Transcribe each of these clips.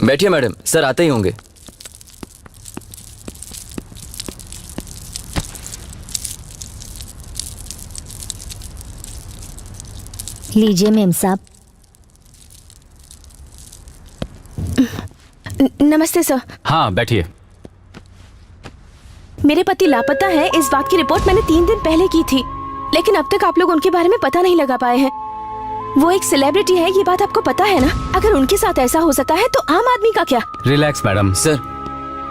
बैठिए madam, sir आते ही होंगे। लीजिए मेम साहब। नमस्ते सर। हाँ बैठिए। मेरे पति लापता हैं, इस बात की रिपोर्ट मैंने 3 दिन पहले की थी, लेकिन अब तक आप लोग उनके बारे में पता नहीं लगा पाए हैं। वो एक सेलिब्रिटी है, ये बात आपको पता है ना? अगर उनके साथ ऐसा हो सकता है तो आम आदमी का क्या? Relax madam. सर,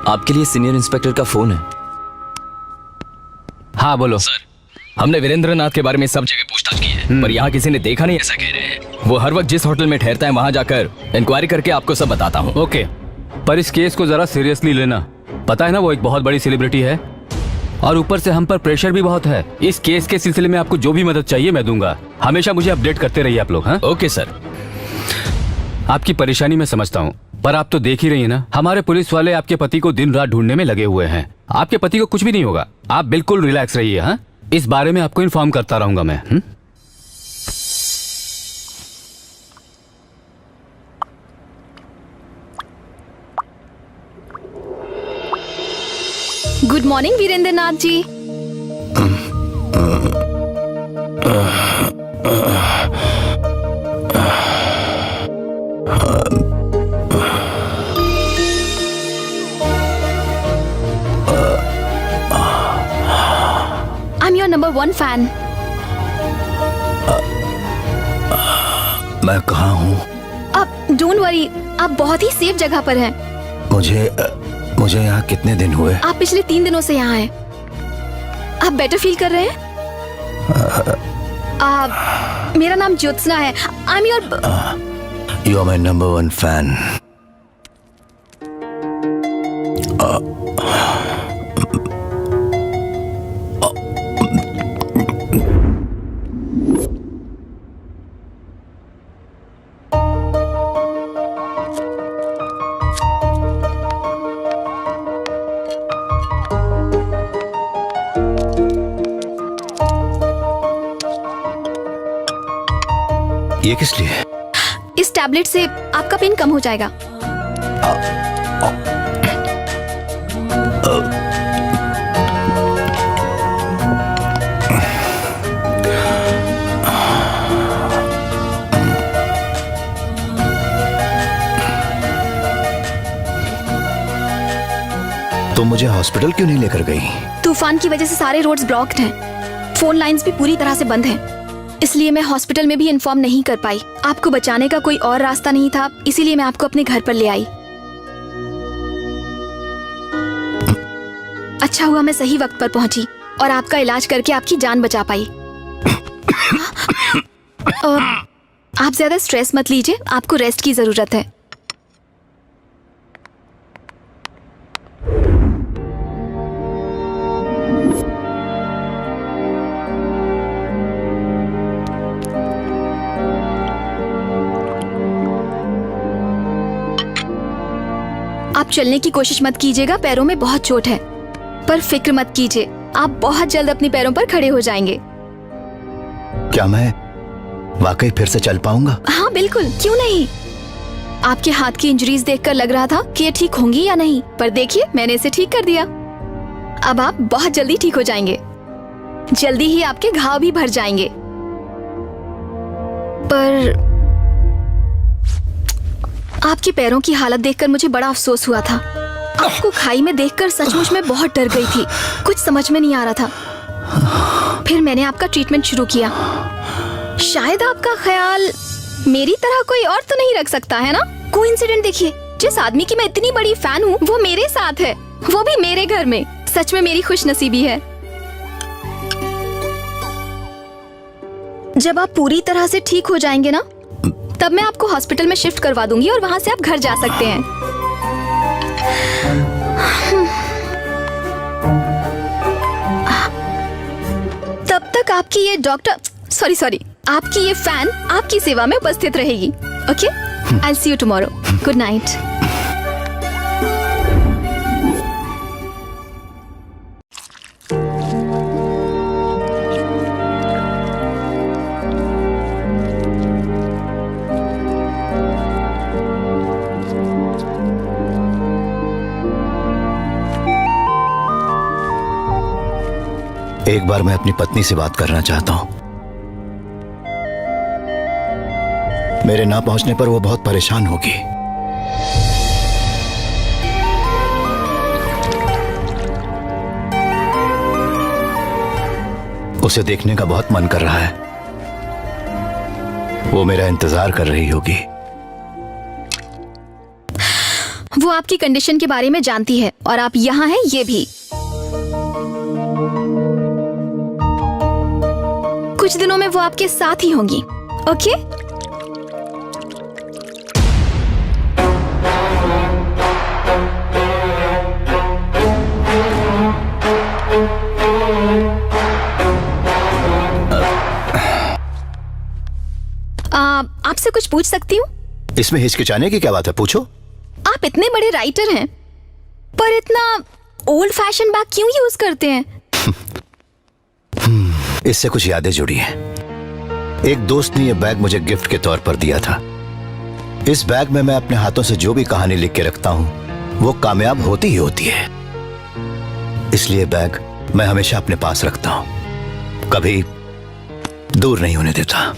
आपके लिए सीनियर इंस्पेक्टर का फोन है। हाँ बोलो। सर, हमने वीरेंद्र नाथ के बारे में सब जगह पूछताछ की है, पर यहाँ किसी ने देखा नहीं ऐसा कह रहे हैं। वो हर वक्त जिस होटल में ठहरता है वहाँ जाकर इंक्वायरी करके आपको सब बताता हूँ। ओके, पर इस केस को जरा सीरियसली लेना। पता है ना वो एक बहुत बड़ी सेलिब्रिटी है और ऊपर से हम पर प्रेशर भी बहुत है। इस केस के सिलसिले में आपको जो भी मदद चाहिए मैं दूंगा। हमेशा मुझे अपडेट करते रहिए आप लोग। हाँ ओके सर। आपकी परेशानी मैं समझता हूँ, पर आप तो देख ही रही है ना, हमारे पुलिस वाले आपके पति को दिन रात ढूंढने में लगे हुए हैं। आपके पति को कुछ भी नहीं होगा, आप बिल्कुल रिलैक्स रहिए। हाँ, इस बारे में आपको इन्फॉर्म करता रहूंगा मैं। Good morning Virendra Nath ji. I am your number 1 fan. मैं कहाँ हूँ? आप डोंट वरी, आप बहुत ही सेफ जगह पर हैं। मुझे यहाँ कितने दिन हुए? आप पिछले 3 दिनों से यहाँ हैं। आप बेटर फील कर रहे हैं? मेरा नाम ज्योत्सना है। I am your you are my number 1 fan. ये किस लिए? इस टैबलेट से आपका पेन कम हो जाएगा। तो मुझे हॉस्पिटल क्यों नहीं लेकर गई? तूफान की वजह से सारे रोड्स ब्लॉक्ड हैं। फोन लाइंस भी पूरी तरह से बंद हैं। इसलिए मैं हॉस्पिटल में भी इन्फॉर्म नहीं कर पाई। आपको बचाने का कोई और रास्ता नहीं था, इसीलिए मैं आपको अपने घर पर ले आई। अच्छा हुआ मैं सही वक्त पर पहुंची और आपका इलाज करके आपकी जान बचा पाई। आप ज्यादा स्ट्रेस मत लीजिए, आपको रेस्ट की जरूरत है। आप चलने की कोशिश मत कीजिएगा, पैरों में बहुत चोट है। पर फिक्र मत कीजिए, आप बहुत जल्द अपने पैरों पर खड़े हो जाएंगे। क्या मैं वाकई फिर से चल पाऊंगा? हाँ बिल्कुल, क्यों नहीं। आपके हाथ की इंजरीज देखकर लग रहा था कि ये ठीक होंगी या नहीं, पर देखिए मैंने इसे ठीक कर दिया। अब आप बहुत जल्दी ठीक हो जाएंगे। जल्दी ही आपके घाव भी भर जाएंगे। पर आपके पैरों की हालत देखकर मुझे बड़ा अफसोस हुआ था। आपको खाई में देखकर सचमुच में बहुत डर गई थी, कुछ समझ में नहीं आ रहा था। फिर मैंने आपका ट्रीटमेंट शुरू किया। शायद आपका ख्याल मेरी तरह कोई और तो नहीं रख सकता है ना? कोइंसिडेंट देखिए, जिस आदमी की मैं इतनी बड़ी फैन हूँ वो मेरे साथ है, वो भी मेरे घर में। सच में मेरी खुशनसीबी है। जब आप पूरी तरह से ठीक हो जाएंगे ना, तब मैं आपको हॉस्पिटल में शिफ्ट करवा दूंगी और वहां से आप घर जा सकते हैं। तब तक आपकी ये सॉरी, आपकी ये फैन आपकी सेवा में उपस्थित रहेगी। Okay, I will see you tomorrow. Good night. एक बार मैं अपनी पत्नी से बात करना चाहता हूं। मेरे ना पहुंचने पर वो बहुत परेशान होगी। उसे देखने का बहुत मन कर रहा है। वो मेरा इंतजार कर रही होगी। वो आपकी कंडीशन के बारे में जानती है और आप यहाँ हैं ये भी। कुछ दिनों में वो आपके साथ ही होंगी। ओके? आपसे कुछ पूछ सकती हूँ? इसमें हिचकिचाने की क्या बात है, पूछो। आप इतने बड़े राइटर हैं, पर इतना ओल्ड फैशन बैग क्यों यूज करते हैं? इससे कुछ यादें जुड़ी हैं। एक दोस्त ने यह बैग मुझे गिफ्ट के तौर पर दिया था। इस बैग में मैं अपने हाथों से जो भी कहानी लिख के रखता हूं, वो कामयाब होती ही होती है। इसलिए बैग मैं हमेशा अपने पास रखता हूं, कभी दूर नहीं होने देता।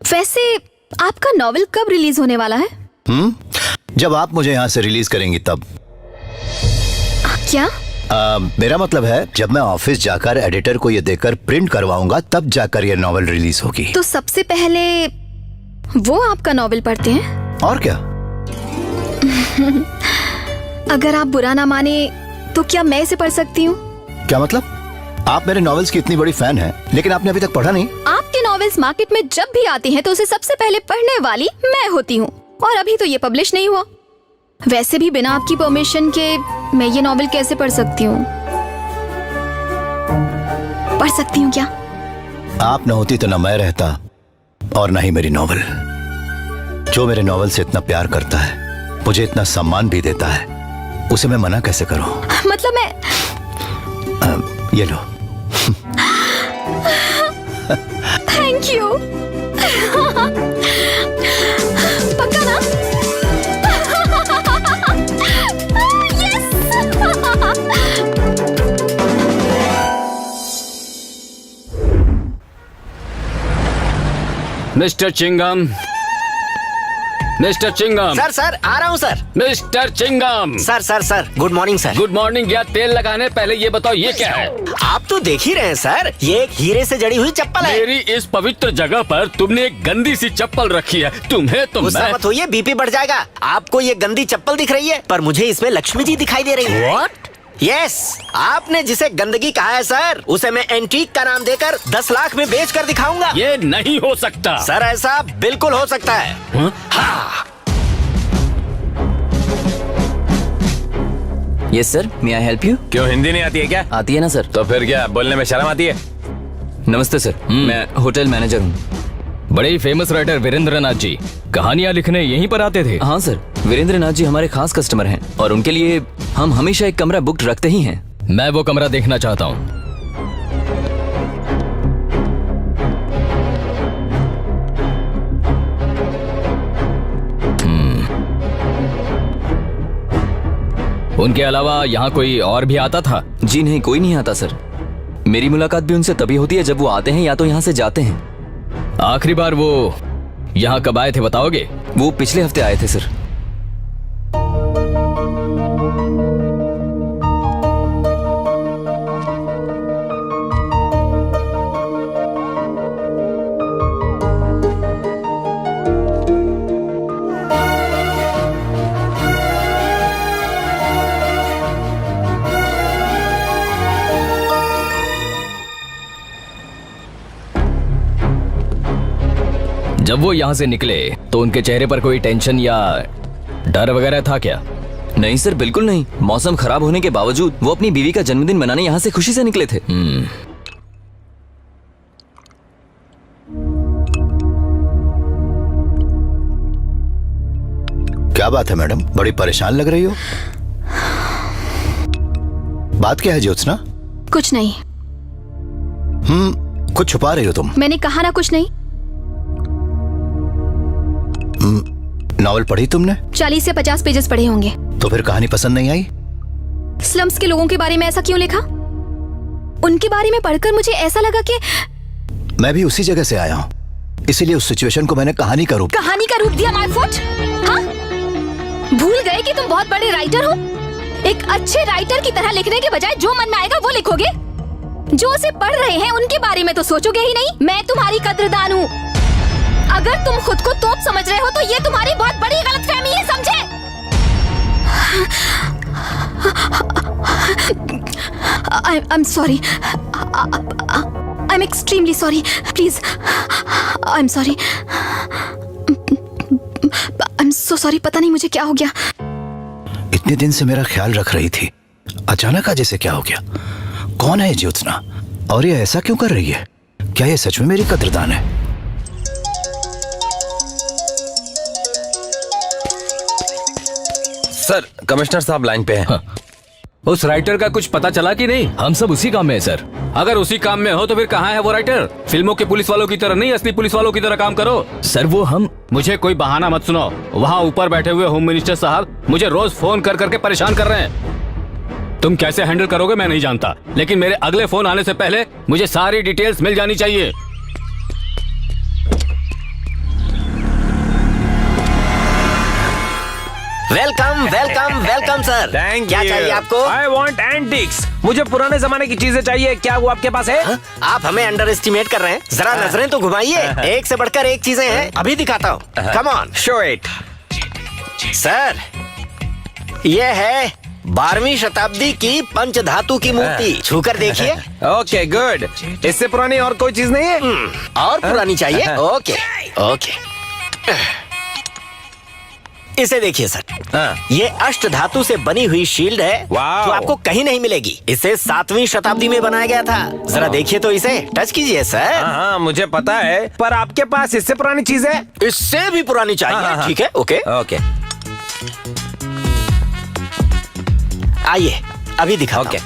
वैसे आपका नॉवेल कब रिलीज होने वाला है? जब आप मुझे यहाँ से रिलीज करेंगी तब। क्या? मेरा मतलब है, जब मैं ऑफिस जाकर एडिटर को ये देकर प्रिंट करवाऊंगा, तब जाकर ये नॉवेल रिलीज होगी। तो सबसे पहले वो आपका नॉवेल पढ़ते हैं? और क्या? अगर आप बुरा ना माने तो क्या मैं इसे पढ़ सकती हूँ? क्या मतलब? आप मेरे नॉवेल्स की इतनी बड़ी फैन हैं, लेकिन आपने अभी तक पढ़ा नहीं? आपके नॉवेल्स मार्केट में जब भी आते हैं तो उसे सबसे पहले पढ़ने वाली मैं होती हूँ, और अभी तो ये पब्लिश नहीं हुआ। वैसे भी बिना आपकी परमिशन के मैं ये नॉवेल कैसे पढ़ सकती हूँ? पढ़ सकती हूँ क्या? आप न होती तो न मैं रहता और न ही मेरी नॉवेल। जो मेरे नॉवेल से इतना प्यार करता है, मुझे इतना सम्मान भी देता है, उसे मैं मना कैसे करूं? मतलब मैं ये लो। Thank you. पक्का ना? Yes. Mister Chingam, mister Chingam. Sir sir आ रहा हूँ sir. Mister Chingam. Sir sir sir good morning sir. Good morning. या तेल लगाने पहले ये बताओ ये क्या है? आप तो देख ही रहे हैं सर, ये एक हीरे से जड़ी हुई चप्पल है। मेरी इस पवित्र जगह पर तुमने एक गंदी सी चप्पल रखी है। तुम्हें तो गुस्सा मत होइए, बीपी बढ़ जाएगा। आपको ये गंदी चप्पल दिख रही है, पर मुझे इसमें लक्ष्मी जी दिखाई दे रही है। What? यस, आपने जिसे गंदगी कहा है सर, उसे मैं एंटीक का नाम देकर 10 लाख में बेच कर दिखाऊंगा। ये नहीं हो सकता। सर ऐसा बिल्कुल हो सकता है। हाँ? हाँ। Yes sir, may I help you? क्यों हिंदी नहीं आती है क्या? आती है ना सर। तो फिर क्या बोलने में शर्म आती है? नमस्ते सर, मैं होटल मैनेजर हूँ। बड़े ही फेमस राइटर वीरेंद्र नाथ जी कहानियां लिखने यहीं पर आते थे। हाँ सर, वीरेंद्र नाथ जी हमारे खास कस्टमर हैं और उनके लिए हम हमेशा एक कमरा बुक रखते ही हैं। मैं वो कमरा देखना चाहता हूँ। उनके अलावा यहाँ कोई और भी आता था? जी नहीं, कोई नहीं आता सर। मेरी मुलाकात भी उनसे तभी होती है जब वो आते हैं या तो यहाँ से जाते हैं। आखिरी बार वो यहाँ कब आए थे बताओगे? वो पिछले हफ्ते आए थे सर। जब वो यहाँ से निकले तो उनके चेहरे पर कोई टेंशन या डर वगैरह था क्या? नहीं सर, बिल्कुल नहीं। मौसम खराब होने के बावजूद वो अपनी बीवी का जन्मदिन मनाने यहाँ से खुशी से निकले थे। क्या बात है मैडम, बड़ी परेशान लग रही हो। बात क्या है ज्योत्सना? कुछ नहीं। कुछ छुपा रही हो तुम। मैंने कहा ना कुछ नहीं। नॉवल पढ़ी तुमने? 40 से 50 पेजेस पढ़े होंगे। तो फिर कहानी पसंद नहीं आई? स्लम्स के लोगों के बारे में ऐसा क्यों लिखा? उनके बारे में पढ़कर मुझे ऐसा लगा कि मैं भी उसी जगह से आया हूँ, इसीलिए उस सिचुएशन को मैंने कहानी का रूप दिया माय फुट। हाँ, भूल गए कि तुम बहुत बड़े राइटर हो। एक अच्छे राइटर की तरह लिखने के बजाय जो मन में आएगा वो लिखोगे। जो उसे पढ़ रहे हैं उनके बारे में तो सोचोगे ही नहीं। मैं तुम्हारी कद्रदान हूँ। अगर तुम खुद को तोप समझ रहे हो तो ये तुम्हारी बहुत बड़ी गलतफहमी है, समझे? I'm sorry. I'm extremely sorry. Please. I'm sorry. I'm so sorry. पता नहीं मुझे क्या हो गया। इतने दिन से मेरा ख्याल रख रही थी, अचानक आज ऐसे क्या हो गया? कौन है ये ज्योत्सना और ये ऐसा क्यों कर रही है? क्या ये सच में मेरी कद्रदान है? सर, कमिश्नर साहब लाइन पे हैं। उस राइटर का कुछ पता चला कि नहीं? हम सब उसी काम में है सर। अगर उसी काम में हो तो फिर कहाँ है वो राइटर? फिल्मों के पुलिस वालों की तरह नहीं, असली पुलिस वालों की तरह काम करो। सर वो हम मुझे कोई बहाना मत सुनाओ। वहाँ ऊपर बैठे हुए होम मिनिस्टर साहब मुझे रोज फोन कर करके परेशान कर रहे हैं। तुम कैसे हैंडल करोगे मैं नहीं जानता, लेकिन मेरे अगले फोन आने से पहले मुझे सारी डिटेल्स मिल जानी चाहिए। Welcome welcome welcome sir. Thank क्या चाहिए आपको? I want antics. मुझे पुराने जमाने की चीजें चाहिए। क्या वो आपके पास है? हाँ? आप हमें अंडर एस्टिमेट कर रहे हैं। जरा नजरें तो घुमाइए। एक से बढ़कर एक चीजें हैं। अभी दिखाता हूँ। Come on, show it. Sir, ये है 12वीं शताब्दी की पंचधातु की मूर्ति। छूकर देखिए। Okay good. इससे पुरानी और कोई चीज नहीं है? और पुरानी चाहिए? Okay okay. इसे देखिए सर, ये अष्ट धातु से बनी हुई शील्ड है जो वाओ। आपको कहीं नहीं मिलेगी। इसे 7वीं शताब्दी में बनाया गया था। जरा देखिए तो, इसे टच कीजिए सर। हाँ, मुझे पता है, पर आपके पास इससे पुरानी चीज है? इससे भी पुरानी चाहिए? ठीक है, ओके ओके आइए अभी दिखाओ। Okay.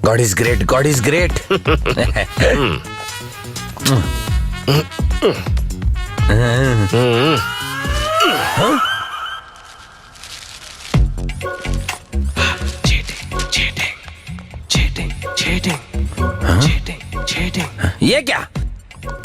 God is great, God is great. ये क्या?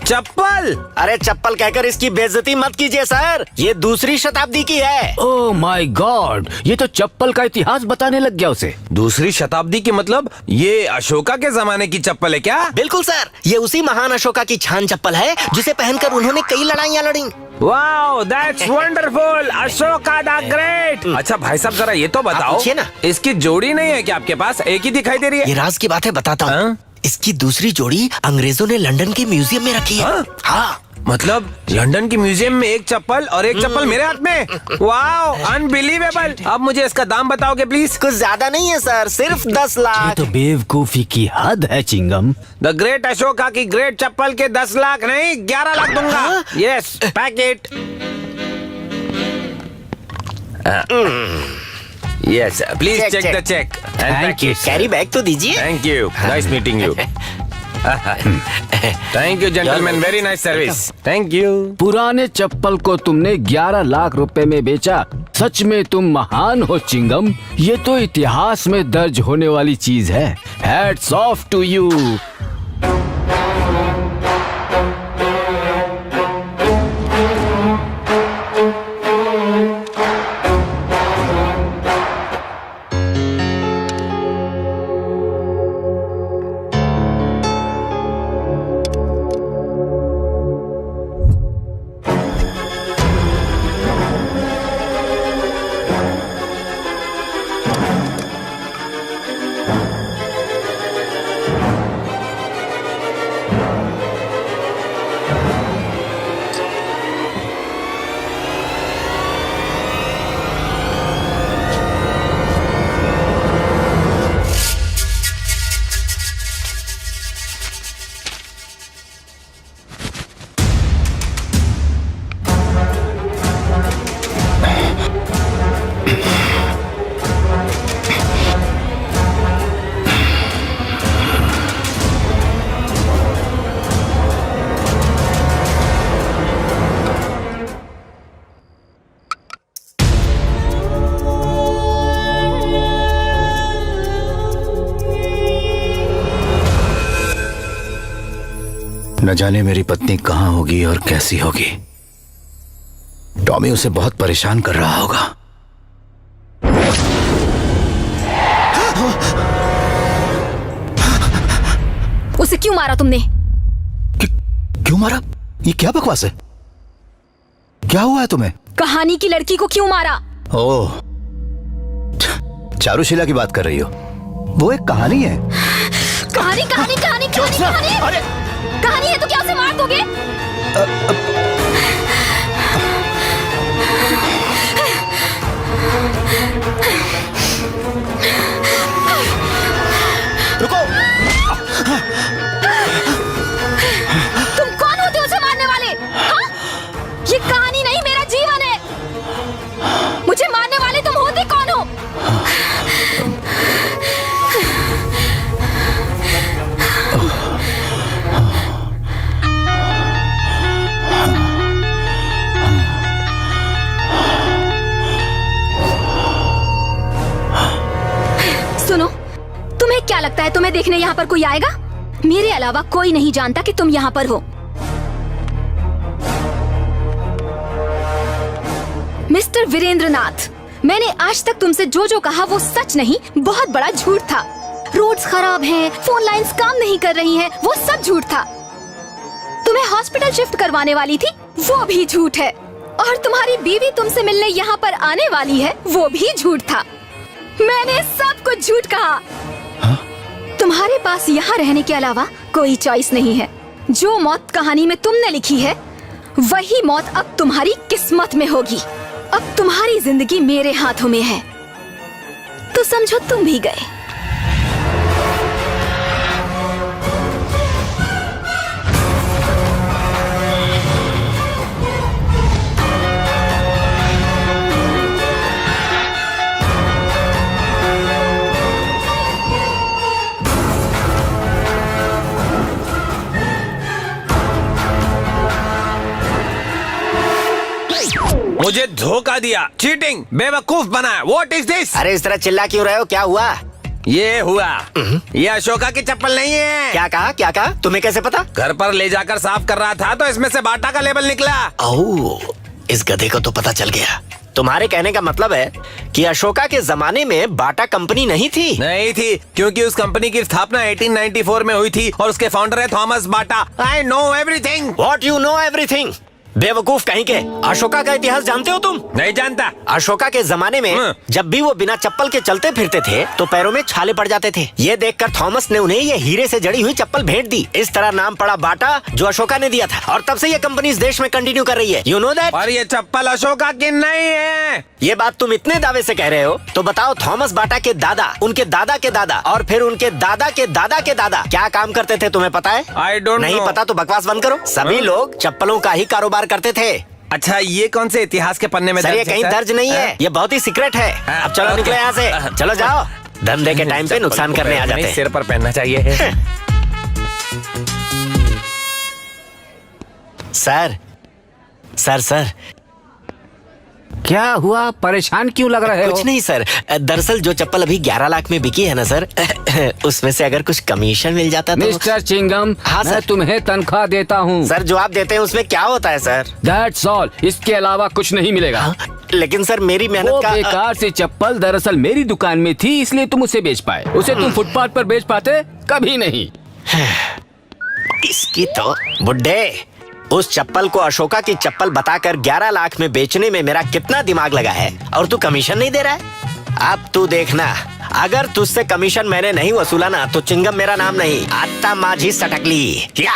चप्पल? अरे चप्पल कहकर इसकी बेइज्जती मत कीजिए सर। ये 2री शताब्दी की है। ओह माय गॉड, ये तो चप्पल का इतिहास बताने लग गया उसे। 2री शताब्दी की मतलब ये अशोका के जमाने की चप्पल है क्या? बिल्कुल सर, ये उसी महान अशोका की छान चप्पल है जिसे पहनकर उन्होंने कई लड़ाइयाँ लड़ी। Wow, that's wonderful. Ashoka the great. अच्छा भाई साहब, जरा ये तो बताओ, पूछिए ना। इसकी जोड़ी नहीं है क्या आपके पास? एक ही दिखाई दे रही है। ये राज की बात है, बताता हूँ। हाँ? इसकी 2री जोड़ी अंग्रेजों ने लंदन के म्यूजियम में रखी है। हाँ। मतलब लंदन की म्यूजियम में एक चप्पल और एक चप्पल मेरे हाथ में? Wow, unbelievable. अब मुझे इसका दाम बताओगे प्लीज? कुछ ज्यादा नहीं है सर, सिर्फ 10 लाख। तो बेवकूफी की हद है चिंगम। द ग्रेट अशोका की ग्रेट चप्पल के 10 लाख नहीं, 11 लाख दूंगा। Yes, packet. Yes, please Check, check check. The check. Thank you, carry bag तो दीजिए। Thank you, nice meeting you. Thank you gentleman, very nice service. Thank you. पुराने चप्पल को तुमने 11 लाख रुपए में बेचा। सच में तुम महान हो चिंगम। ये तो इतिहास में दर्ज होने वाली चीज है। Hats off to you. न जाने मेरी पत्नी कहाँ होगी और कैसी होगी। टॉमी उसे बहुत परेशान कर रहा होगा। उसे क्यों मारा तुमने? क्यों मारा? ये क्या बकवास है? क्या हुआ है तुम्हें? कहानी की लड़की को क्यों मारा? ओह, चारुशीला की बात कर रही हो? वो एक कहानी है। कहानी कहानी कहानी कहानी कहानी अरे कहानी है तो क्या उसे मार दोगे? रुको। तुम कौन होते हो उसे मारने वाले? हाँ? ये कहानी नहीं, मेरा जीवन है। मुझे मारने वाले तुम होते कौन हो? सुनो, तुम्हें क्या लगता है तुम्हें देखने यहाँ पर कोई आएगा? मेरे अलावा कोई नहीं जानता कि तुम यहाँ पर हो। मिस्टर वीरेंद्रनाथ, मैंने आज तक तुमसे जो जो कहा वो सच नहीं, बहुत बड़ा झूठ था। रोड्स खराब हैं, फोन लाइंस काम नहीं कर रही हैं, वो सब झूठ था। तुम्हें हॉस्पिटल शिफ्ट करवाने वाली थी, वो भी झूठ है। और तुम्हारी बीवी तुमसे मिलने यहाँ पर आने वाली है, वो भी झूठ था। मैंने सब कुछ झूठ कहा। तुम्हारे पास यहाँ रहने के अलावा कोई चॉइस नहीं है। जो मौत कहानी में तुमने लिखी है, वही मौत अब तुम्हारी किस्मत में होगी। अब तुम्हारी जिंदगी मेरे हाथों में है, तो समझो तुम भी गए। मुझे धोखा दिया, चीटिंग, बेवकूफ बनाया। What is this? अरे इस तरह चिल्ला क्यों रहे हो? क्या हुआ? ये हुआ, ये अशोका की चप्पल नहीं है। क्या कहा? क्या कहा? तुम्हें कैसे पता? घर पर ले जाकर साफ कर रहा था तो इसमें से बाटा का लेबल निकला। ओह, इस गधे को तो पता चल गया। तुम्हारे कहने का मतलब है कि अशोका के जमाने में बाटा कंपनी नहीं थी? नहीं थी, क्योंकि उस कंपनी की स्थापना 1894 में हुई थी और उसके फाउंडर है Thomas Bata. I know everything. What you know everything? बेवकूफ कहीं के। अशोका का इतिहास जानते हो तुम? नहीं जानता। अशोका के जमाने में जब भी वो बिना चप्पल के चलते फिरते थे तो पैरों में छाले पड़ जाते थे। ये देखकर थॉमस ने उन्हें ये हीरे से जड़ी हुई चप्पल भेंट दी। इस तरह नाम पड़ा बाटा, जो अशोका ने दिया था। और तब से ये कंपनी इस देश में कंटिन्यू कर रही है। You know that? और ये चप्पल अशोका की नहीं है। ये बात तुम इतने दावे से कह रहे हो, तो बताओ थॉमस बाटा के दादा, उनके दादा के दादा और फिर उनके दादा के दादा के दादा क्या काम करते थे? तुम्हें पता है? I don't know. नहीं पता तो बकवास बंद करो। सभी लोग चप्पलों का ही कारोबार करते थे। अच्छा, ये कौन से इतिहास के पन्ने में सर, ये दर्ज है, कहीं सर? दर्ज नहीं है, ये बहुत ही सीक्रेट है। अब चलो ओके। निकलो यहाँ से, चलो जाओ। धंधे के टाइम पे नुकसान करने आ जाते हैं। सिर पर पहनना चाहिए। सर सर सर क्या हुआ? परेशान क्यों लग रहे हो? कुछ नहीं सर, दरअसल जो चप्पल अभी 11 लाख में बिकी है ना सर, उसमें से अगर कुछ कमीशन मिल जाता तो। मिस्टर चिंगम, हाँ, मैं सर। तुम्हें तनख्वाह देता हूँ। सर जो आप देते हैं उसमें क्या होता है सर? दैट्स ऑल, इसके अलावा कुछ नहीं मिलेगा। लेकिन सर मेरी वो मेहनत का बेकार सी चप्पल दरअसल मेरी दुकान में थी, इसलिए तुम उसे बेच पाए। उसे तुम फुटपाथ पर बेच पाते? कभी नहीं। इसकी तो बुड्ढे, उस चप्पल को अशोका की चप्पल बताकर 11 लाख में बेचने में मेरा कितना दिमाग लगा है, और तू कमीशन नहीं दे रहा है। अब तू देखना, अगर तुझसे कमीशन मैंने नहीं वसूला ना तो चिंगम मेरा नाम नहीं, आत्ता माझी सटकली। क्या?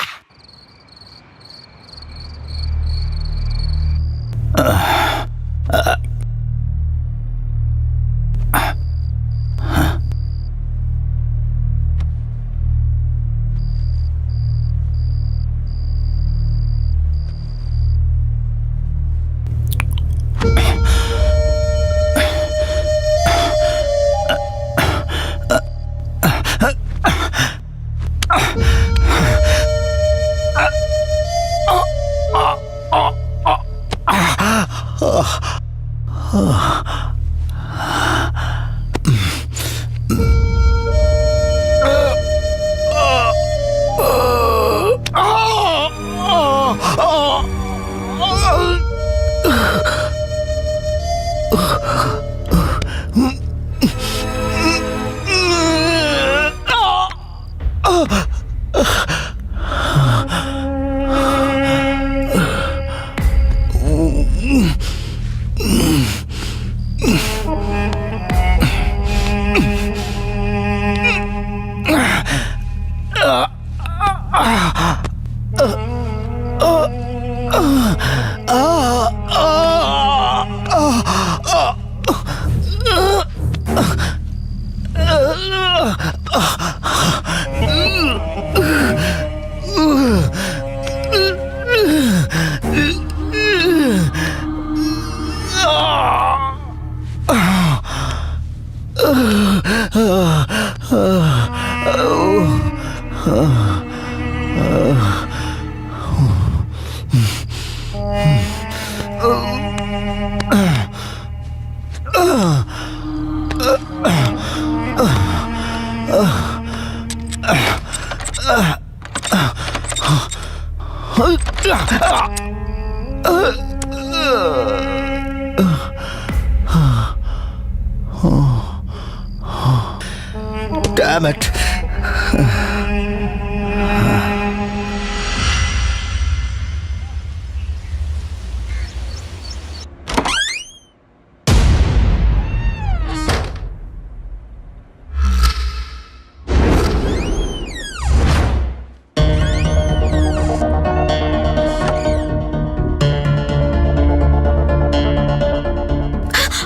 Damn it.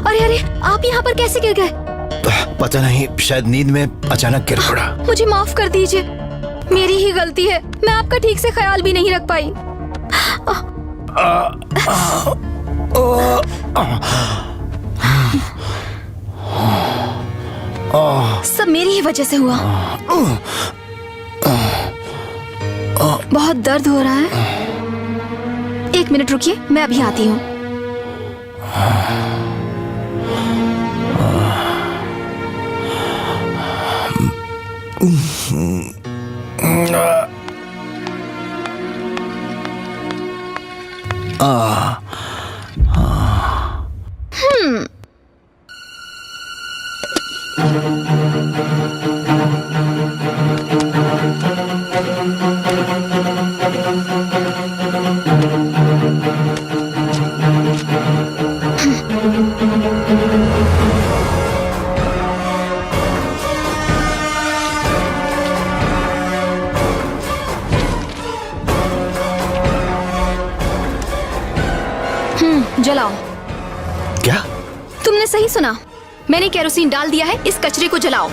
अरे अरे, आप यहाँ पर कैसे गिर गए? पता नहीं, शायद नींद में अचानक गिर पड़ा। मुझे माफ कर दीजिए, मेरी ही गलती है। मैं आपका ठीक से ख्याल भी नहीं रख पाई। सब मेरी ही वजह से हुआ। बहुत दर्द हो रहा है। 1 मिनट रुकिए, मैं अभी आती हूँ। जलाओ। क्या? तुमने सही सुना, मैंने केरोसिन डाल दिया है। इस कचरे को जलाओ।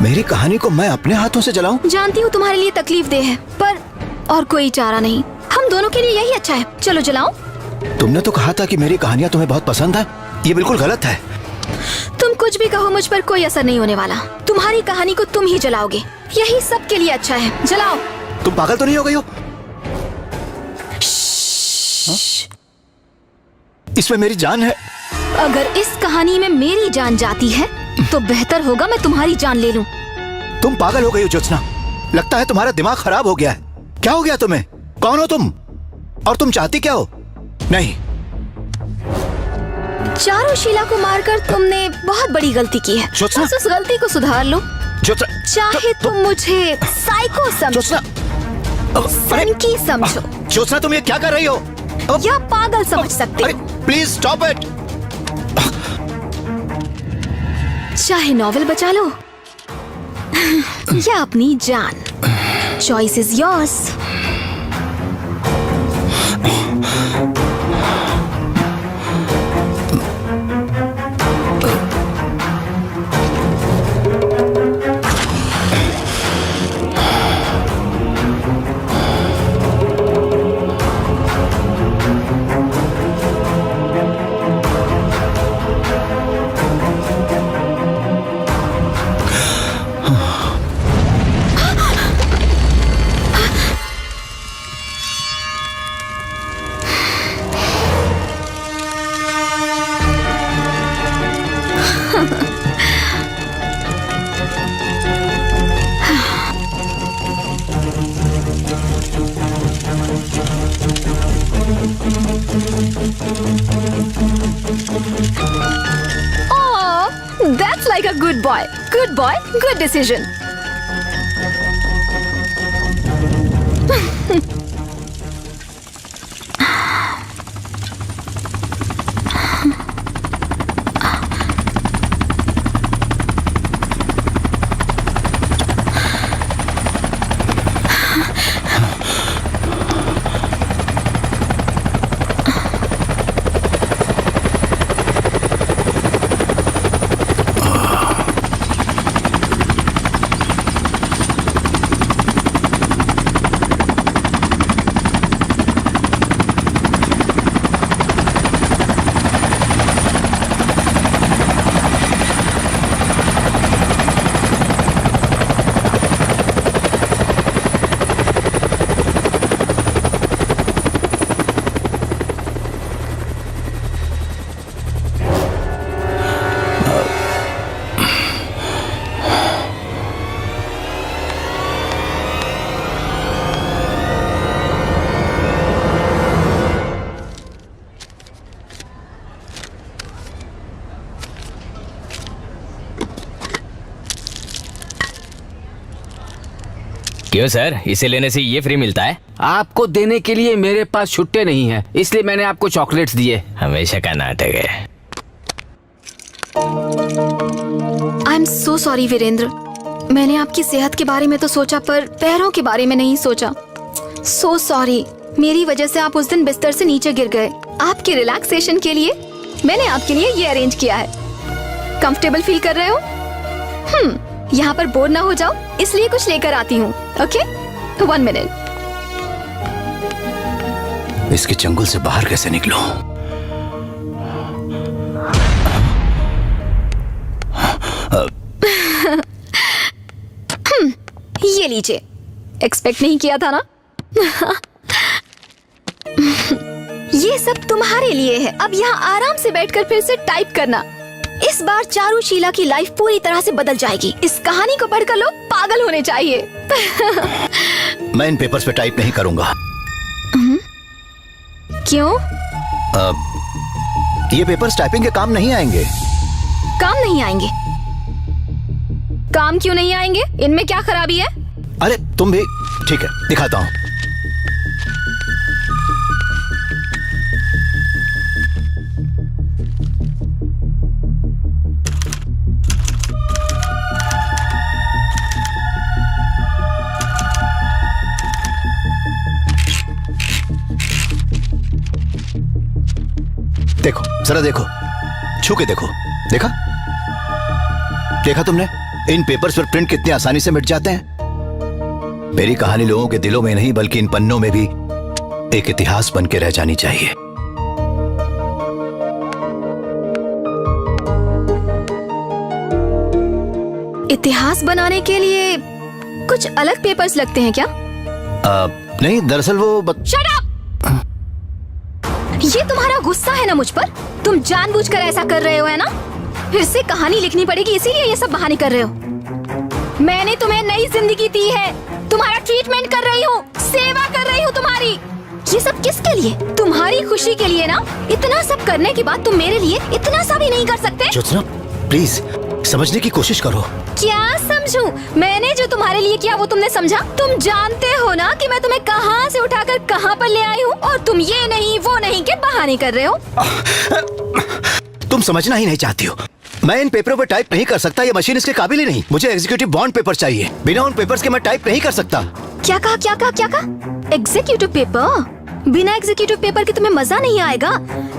मेरी कहानी को मैं अपने हाथों से जलाऊं? जानती हूँ तुम्हारे लिए तकलीफ दे है, पर और कोई चारा नहीं। हम दोनों के लिए यही अच्छा है। चलो जलाओ। तुमने तो कहा था कि मेरी कहानियां तुम्हें बहुत पसंद है। ये बिल्कुल गलत है। तुम कुछ भी कहो, मुझ पर कोई असर नहीं होने वाला। तुम्हारी कहानी को तुम ही जलाओगे, यही सबके लिए अच्छा है। जलाओ। तुम पागल तो नहीं हो गई हो? इसमें मेरी जान है। अगर इस कहानी में मेरी जान जाती है तो बेहतर होगा मैं तुम्हारी जान ले लूं। तुम पागल हो गई हो ज्योत्सना। लगता है तुम्हारा दिमाग खराब हो गया है। क्या हो गया तुम्हें? कौन हो तुम और तुम चाहती क्या हो? नहीं, चारुशीला को मारकर तुमने बहुत बड़ी गलती की है। ज्योत्सना! बस उस गलती को सुधार लो। ज्योत्सना, चाहे तुम मुझे साइको समझो, ज्योत्सना, सनकी समझो, ज्योत्सना तुम ये क्या कर रही हो? या पागल समझ सकते अरे हो। Please stop it. चाहे नॉवेल बचा लो या अपनी जान, choice is yours. Oh, that's like a good boy. Good boy, good decision. क्यों सर, इसे लेने से ये फ्री मिलता है? आपको देने के लिए मेरे पास छुट्टे नहीं है, इसलिए मैंने आपको चॉकलेट्स दिए। हमेशा का नाटक है। I am so sorry Virendra, मैंने आपकी सेहत के बारे में तो सोचा पर पैरों के बारे में नहीं सोचा। सो सॉरी, मेरी वजह से आप उस दिन बिस्तर से नीचे गिर गए। आपके रिलैक्सेशन के लिए मैंने आपके लिए ये अरेंज किया है। कंफर्टेबल फील कर रहे हो? यहाँ पर बोर ना हो जाओ, इसलिए कुछ लेकर आती हूँ। Okay, 1 minute. इसके चंगुल से बाहर कैसे निकलूं? ये लीजिए, एक्सपेक्ट नहीं किया था ना? ये सब तुम्हारे लिए है। अब यहाँ आराम से बैठकर फिर से टाइप करना। इस बार चारुशीला की लाइफ पूरी तरह से बदल जाएगी। इस कहानी को पढ़कर लोग पागल होने चाहिए। मैं इन पेपर्स पे टाइप नहीं करूंगा। क्यों? ये पेपर्स टाइपिंग के काम नहीं आएंगे। काम नहीं आएंगे? काम क्यों नहीं आएंगे? इनमें क्या खराबी है? अरे तुम भी। ठीक है, दिखाता हूँ। देखो, जरा देखो, छू के देखो। देखा? देखा तुमने? इन पेपर्स पर प्रिंट कितनी आसानी से मिट जाते हैं। मेरी कहानी लोगों के दिलों में नहीं बल्कि इन पन्नों में भी एक इतिहास बन के रह जानी चाहिए। इतिहास बनाने के लिए कुछ अलग पेपर्स लगते हैं क्या? नहीं, दरअसल वो Shut up! ये तुम्हारा गुस्सा है ना मुझ पर? तुम जानबूझकर ऐसा कर रहे हो, है ना? फिर से कहानी लिखनी पड़ेगी, इसीलिए ये सब बहाने कर रहे हो। मैंने तुम्हें नई जिंदगी दी है, तुम्हारा ट्रीटमेंट कर रही हूँ, सेवा कर रही हूँ तुम्हारी। ये सब किसके लिए? तुम्हारी खुशी के लिए ना? इतना सब करने के बाद तुम मेरे लिए इतना सा भी नहीं कर सकते? ज्योत्सना, प्लीज समझने की कोशिश करो। क्या समझूं? मैंने जो तुम्हारे लिए किया वो तुमने समझा? तुम जानते हो ना कि मैं तुम्हें कहाँ से उठाकर कहाँ पर ले आई हूँ, और तुम ये नहीं वो नहीं के बहाने कर रहे हो। तुम समझना ही नहीं चाहती हो। मैं इन पेपरों पर टाइप नहीं कर सकता, ये मशीन इसके काबिल ही नहीं। मुझे एग्जीक्यूटिव बॉन्ड पेपर चाहिए। बिना उन पेपर्स के मैं टाइप नहीं कर सकता। क्या कहा क्या कहा क्या कहा? Executive paper? बिना एग्जीक्यूटिव पेपर के तुम्हें मजा नहीं आएगा।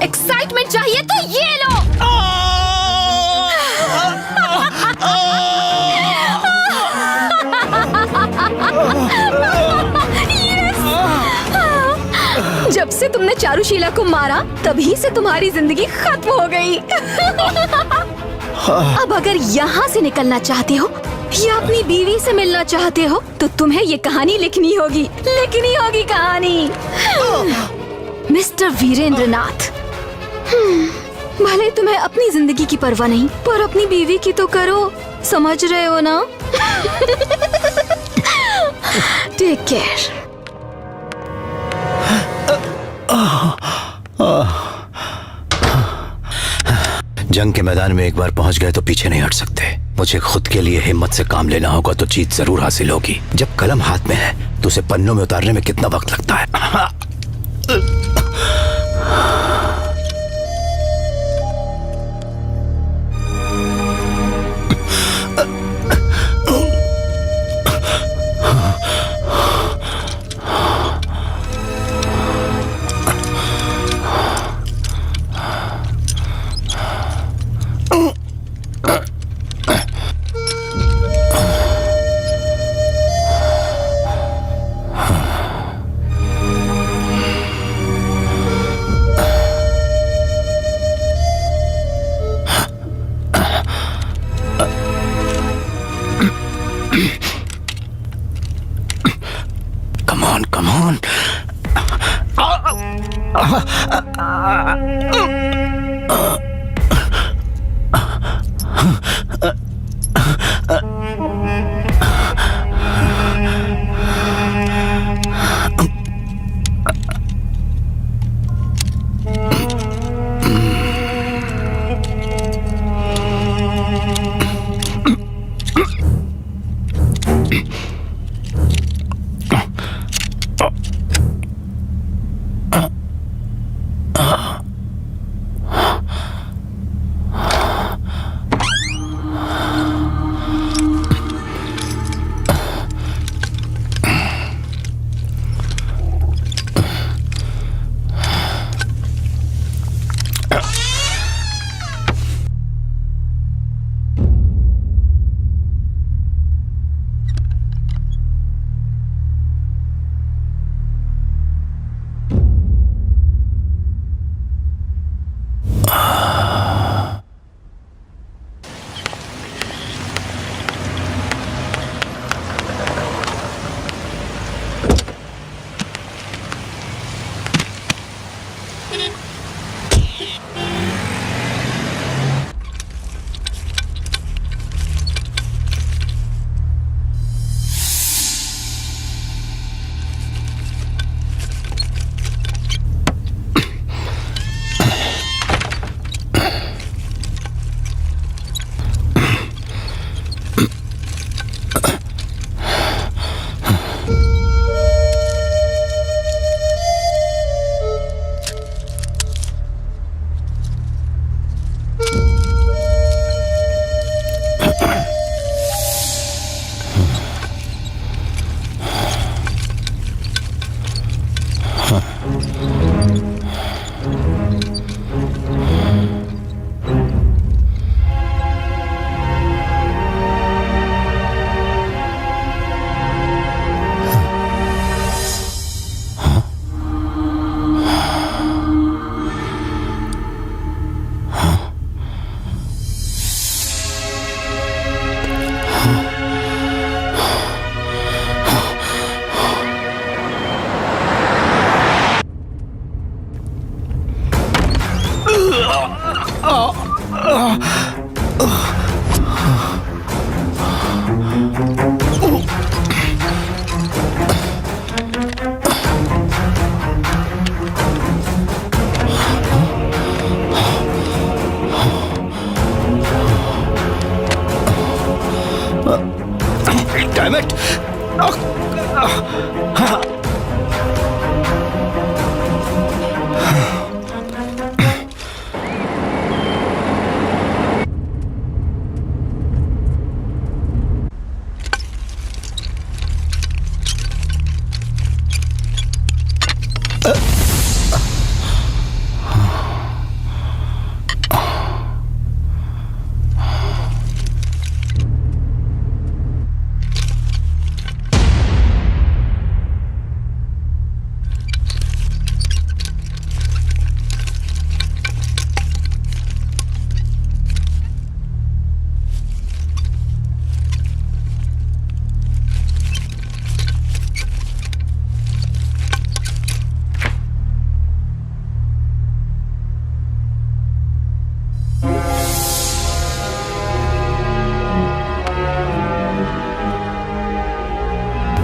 एक्साइटमेंट चाहिए तो ये लो। जब से तुमने चारुशीला को मारा तभी से तुम्हारी जिंदगी खत्म हो गई। अब अगर यहाँ से निकलना चाहते हो या अपनी बीवी से मिलना चाहते हो तो तुम्हें ये कहानी लिखनी होगी कहानी। मिस्टर वीरेंद्र नाथ, भले तुम्हें अपनी जिंदगी की परवाह नहीं पर अपनी बीवी की तो करो, समझ रहे हो ना? Take care. जंग के मैदान में एक बार पहुंच गए तो पीछे नहीं हट सकते। मुझे खुद के लिए हिम्मत से काम लेना होगा तो जीत जरूर हासिल होगी। जब कलम हाथ में है तो उसे पन्नों में उतारने में कितना वक्त लगता है। Come on.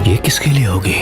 ये किसके लिए होगी?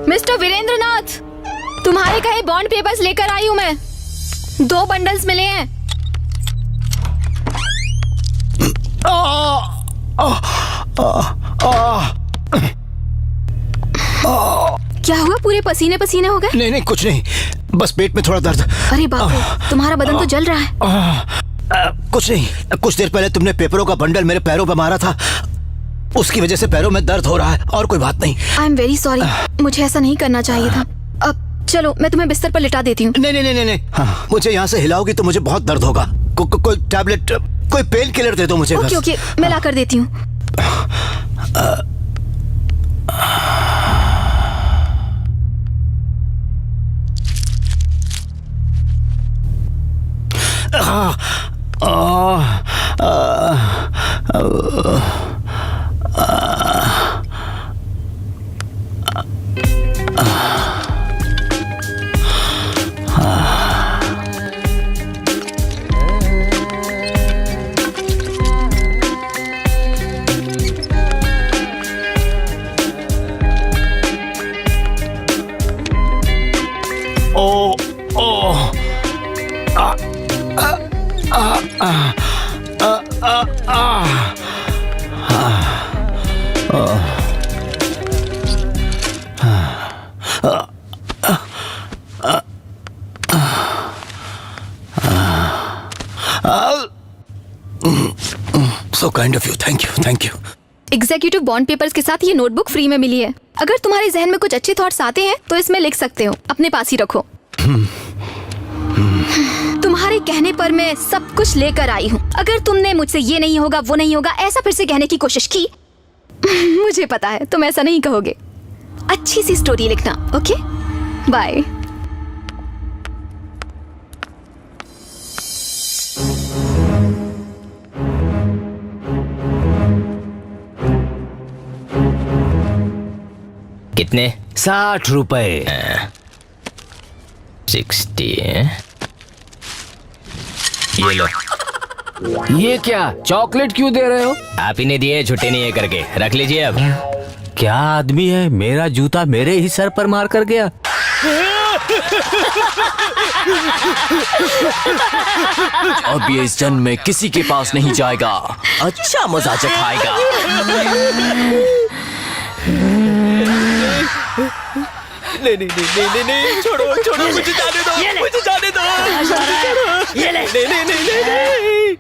मिस्टर वीरेंद्रनाथ, तुम्हारे कहे बॉन्ड पेपर्स लेकर आई हूँ मैं। 2 बंडल्स मिले हैं। क्या हुआ, पूरे पसीने पसीने हो गए? नहीं नहीं, कुछ नहीं, बस पेट में थोड़ा दर्द। अरे बाप रे, तुम्हारा बदन तो जल रहा है। कुछ नहीं, कुछ देर पहले तुमने पेपरों का बंडल मेरे पैरों पे मारा था, उसकी वजह से पैरों में दर्द हो रहा है, और कोई बात नहीं। आई एम वेरी सॉरी, मुझे ऐसा नहीं करना चाहिए था। अब चलो, मैं तुम्हें बिस्तर पर लिटा देती हूँ। नहीं नहीं नहीं नहीं, हाँ, मुझे यहाँ से हिलाओगी तो मुझे बहुत दर्द होगा। कोई टैबलेट, कोई पेन किलर दे दो मुझे। ओके ओके, मैं ला कर देती हूँ। So kind of you, thank you, thank you. Executive bond papers के साथ ये नोटबुक फ्री में मिली है। अगर तुम्हारे जहन में कुछ अच्छे थॉट्स आते हैं तो इसमें लिख सकते हो, अपने पास ही रखो। तुम्हारे कहने पर मैं सब कुछ लेकर आई हूँ। अगर तुमने मुझसे ये नहीं होगा वो नहीं होगा ऐसा फिर से कहने की कोशिश की, मुझे पता है तुम ऐसा नहीं कहोगे। अच्छी सी स्टोरी लिखना, ओके? बाय। कितने? 60 रुपए। 60। ये लो। ये क्या, चॉकलेट क्यों दे रहे हो? आप ही ने दिए, छुट्टी नहीं है करके। रख लीजिए अब। क्या आदमी है, मेरा जूता मेरे ही सर पर मार कर गया। अब ये इस जन्म में किसी के पास नहीं जाएगा, अच्छा मजा चखाएगा। नहीं नहीं नहीं नहीं नहीं, छोड़ो छोड़ो, मुझे जाने दो, मुझे जाने दो। ये ले। नहीं नहीं नहीं नहीं।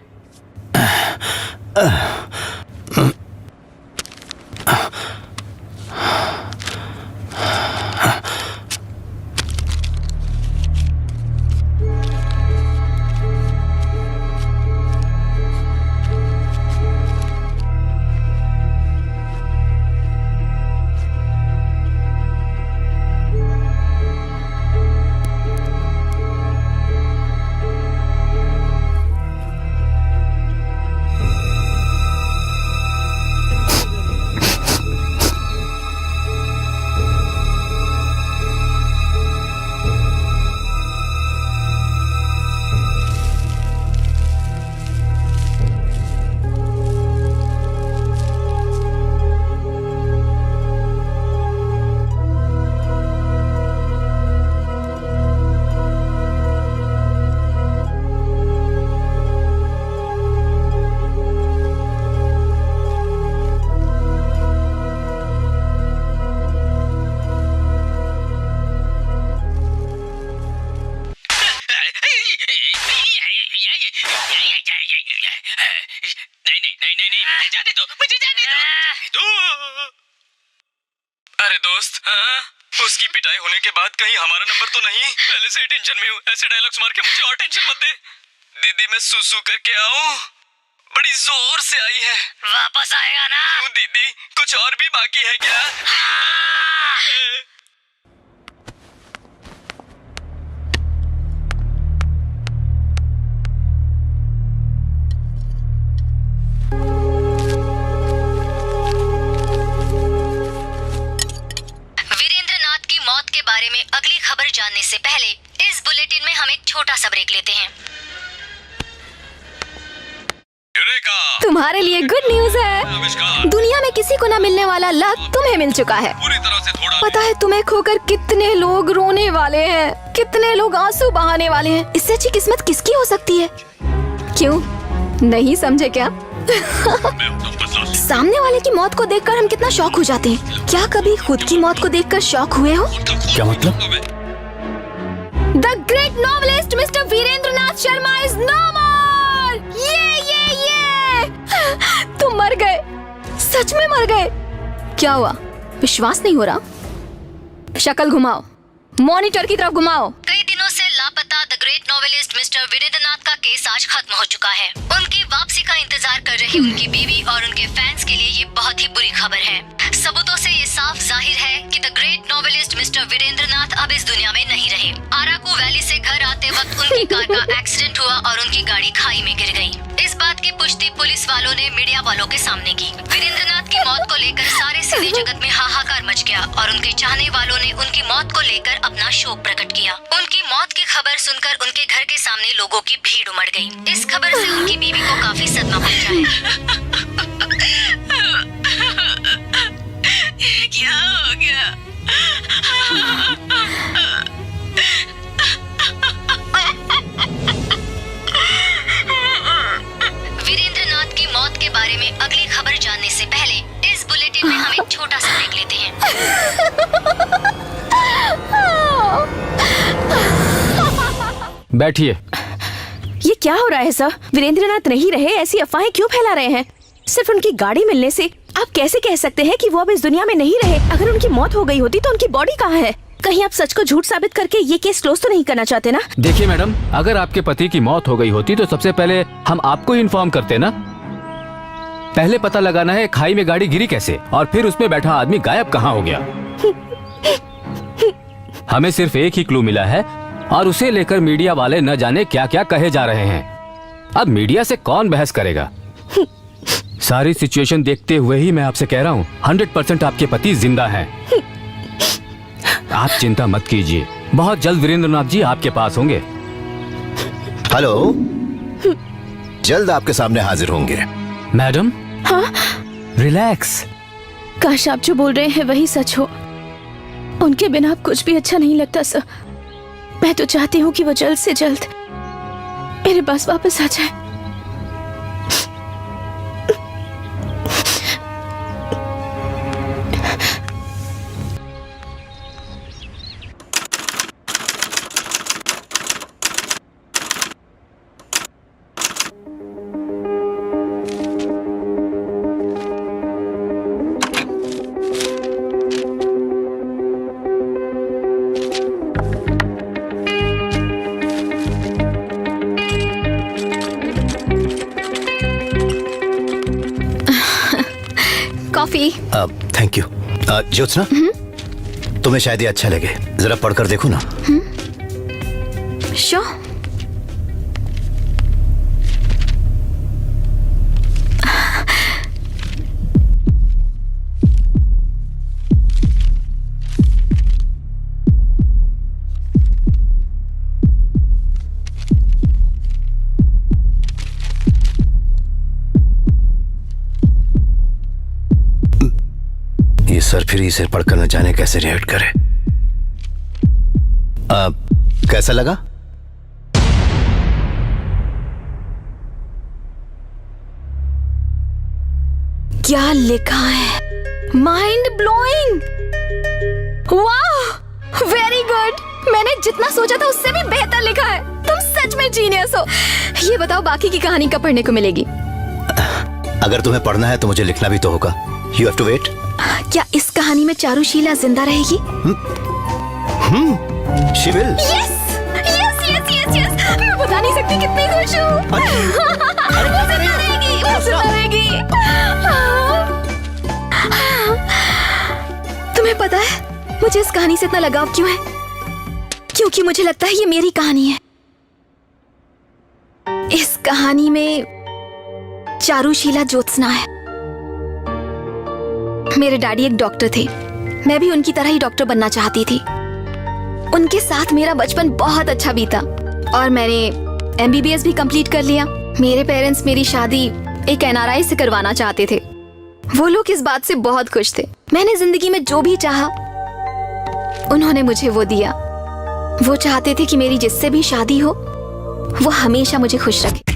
अरे दोस्त, उसकी पिटाई होने के बाद कहीं हमारा नंबर तो नहीं? पहले से ही टेंशन में हूँ, ऐसे डायलॉग्स मार के मुझे और टेंशन मत दे। दीदी मैं सुसु करके आऊँ? बड़ी जोर से आई है। वापस आएगा ना? क्यों दीदी, कुछ और भी बाकी है क्या? बारे में अगली खबर जानने से पहले इस बुलेटिन में हम एक छोटा सा ब्रेक लेते हैं। तुम्हारे लिए गुड न्यूज है। दुनिया में किसी को न मिलने वाला लक तुम्हें मिल चुका है। पूरी तरह से थोड़ा पता है तुम्हें खोकर कितने लोग रोने वाले हैं, कितने लोग आंसू बहाने वाले हैं। इससे अच्छी किस्मत किसकी हो सकती है? क्यों नहीं समझे क्या? सामने वाले की मौत को देखकर हम कितना शॉक हो जाते हैं। क्या कभी खुद की मौत को देखकर शॉक हुए हो? क्या मतलब? The great novelist mister Virendra Nath Sharma is no more. ये तुम मर गए, सच में मर गए। क्या हुआ, विश्वास नहीं हो रहा? शक्ल घुमाओ, मॉनिटर की तरफ घुमाओ। कई दिनों से लापता the great novelist mister Virendra Nath का केस आज खत्म हो चुका है। उनकी वापसी का इंतजार कर रही उनकी बीवी और उनके फैंस के लिए ये बहुत ही बुरी खबर है। सबूतों से ये साफ जाहिर है कि the great novelist mister Virendra Nath अब इस दुनिया में नहीं रहे। अराकू वैली से घर आते वक्त उनकी कार का एक्सीडेंट हुआ और उनकी गाड़ी खाई में गिर गई। इस बात की पुष्टि पुलिस वालों ने मीडिया वालों के सामने की। वीरेंद्र नाथ की मौत को लेकर सारे सिने जगत में हाहाकार मच गया और उनके चाहने वालों ने उनकी मौत को लेकर अपना शोक प्रकट किया। उनकी मौत की खबर सुनकर उनके घर के सामने लोगों की भीड़ उमड़ गई। इस खबर से उनकी बीवी को काफी सदमा पहुंचा है। क्या हो गया? वीरेंद्र नाथ की मौत के बारे में अगली खबर जानने से पहले इस बुलेटिन में हम एक छोटा सा ब्रेक लेते हैं। बैठिए। ये क्या हो रहा है सर? वीरेंद्र नाथ नहीं रहे, ऐसी अफवाहें क्यों फैला रहे हैं? सिर्फ उनकी गाड़ी मिलने से आप कैसे कह सकते हैं कि वो अब इस दुनिया में नहीं रहे? अगर उनकी मौत हो गई होती तो उनकी बॉडी कहाँ है? कहीं आप सच को झूठ साबित करके ये केस क्लोज तो नहीं करना चाहते ना? देखिए मैडम, अगर आपके पति की मौत हो गई होती तो सबसे पहले हम आपको इन्फॉर्म करते ना। पहले पता लगाना है खाई में गाड़ी गिरी कैसे और फिर उसमें बैठा आदमी गायब कहाँ हो गया। हमें सिर्फ एक ही क्लू मिला है और उसे लेकर मीडिया वाले न जाने क्या क्या कहे जा रहे हैं। अब मीडिया से कौन बहस करेगा? सारी सिचुएशन देखते हुए ही मैं आपसे कह रहा हूँ 100% आपके पति जिंदा हैं। आप चिंता मत कीजिए, बहुत जल्द वीरेंद्र नाथ जी आपके पास होंगे। हेलो, जल्द आपके सामने हाजिर होंगे। मैडम, हाँ? रिलैक्स। काश आप जो बोल रहे हैं वही सच हो। उनके बिना कुछ भी अच्छा नहीं लगता सर। मैं तो चाहती हूँ कि वो जल्द से जल्द मेरे पास वापस आ जाए। कॉफी। Thank you. ज्योत्सना, तुम्हें शायद ये अच्छा लगे, जरा पढ़कर देखो ना। श्योर। ये सर फिर इसे पढ़कर न जाने कैसे रिएक्ट करे। कैसा लगा? क्या लिखा है? Mind blowing. वाह, वेरी गुड। मैंने जितना सोचा था उससे भी बेहतर लिखा है। तुम सच में जीनियस हो। ये बताओ बाकी की कहानी कब पढ़ने को मिलेगी? अगर तुम्हें पढ़ना है तो मुझे लिखना भी तो होगा। You have to wait. क्या इस कहानी में चारुशीला जिंदा रहेगी? She will. Yes yes yes yes yes, मैं बता नहीं सकती कितनी खुश हूँ। वो जिंदा रहेगी, वो जिंदा रहेगी। तुम्हें पता है मुझे इस कहानी से इतना लगाव क्यों है? क्योंकि मुझे लगता है ये मेरी कहानी है। इस कहानी में चारुशीला ज्योत्सना है। मेरे डैडी एक डॉक्टर थे, मैं भी उनकी तरह ही डॉक्टर बनना चाहती थी। उनके साथ मेरा बचपन बहुत अच्छा बीता और मैंने MBBS भी कंप्लीट कर लिया। मेरे पेरेंट्स मेरी शादी एक NRI से करवाना चाहते थे। वो लोग इस बात से बहुत खुश थे। मैंने जिंदगी में जो भी चाहा उन्होंने मुझे वो दिया। वो चाहते थे कि मेरी जिससे भी शादी हो वो हमेशा मुझे खुश रखे।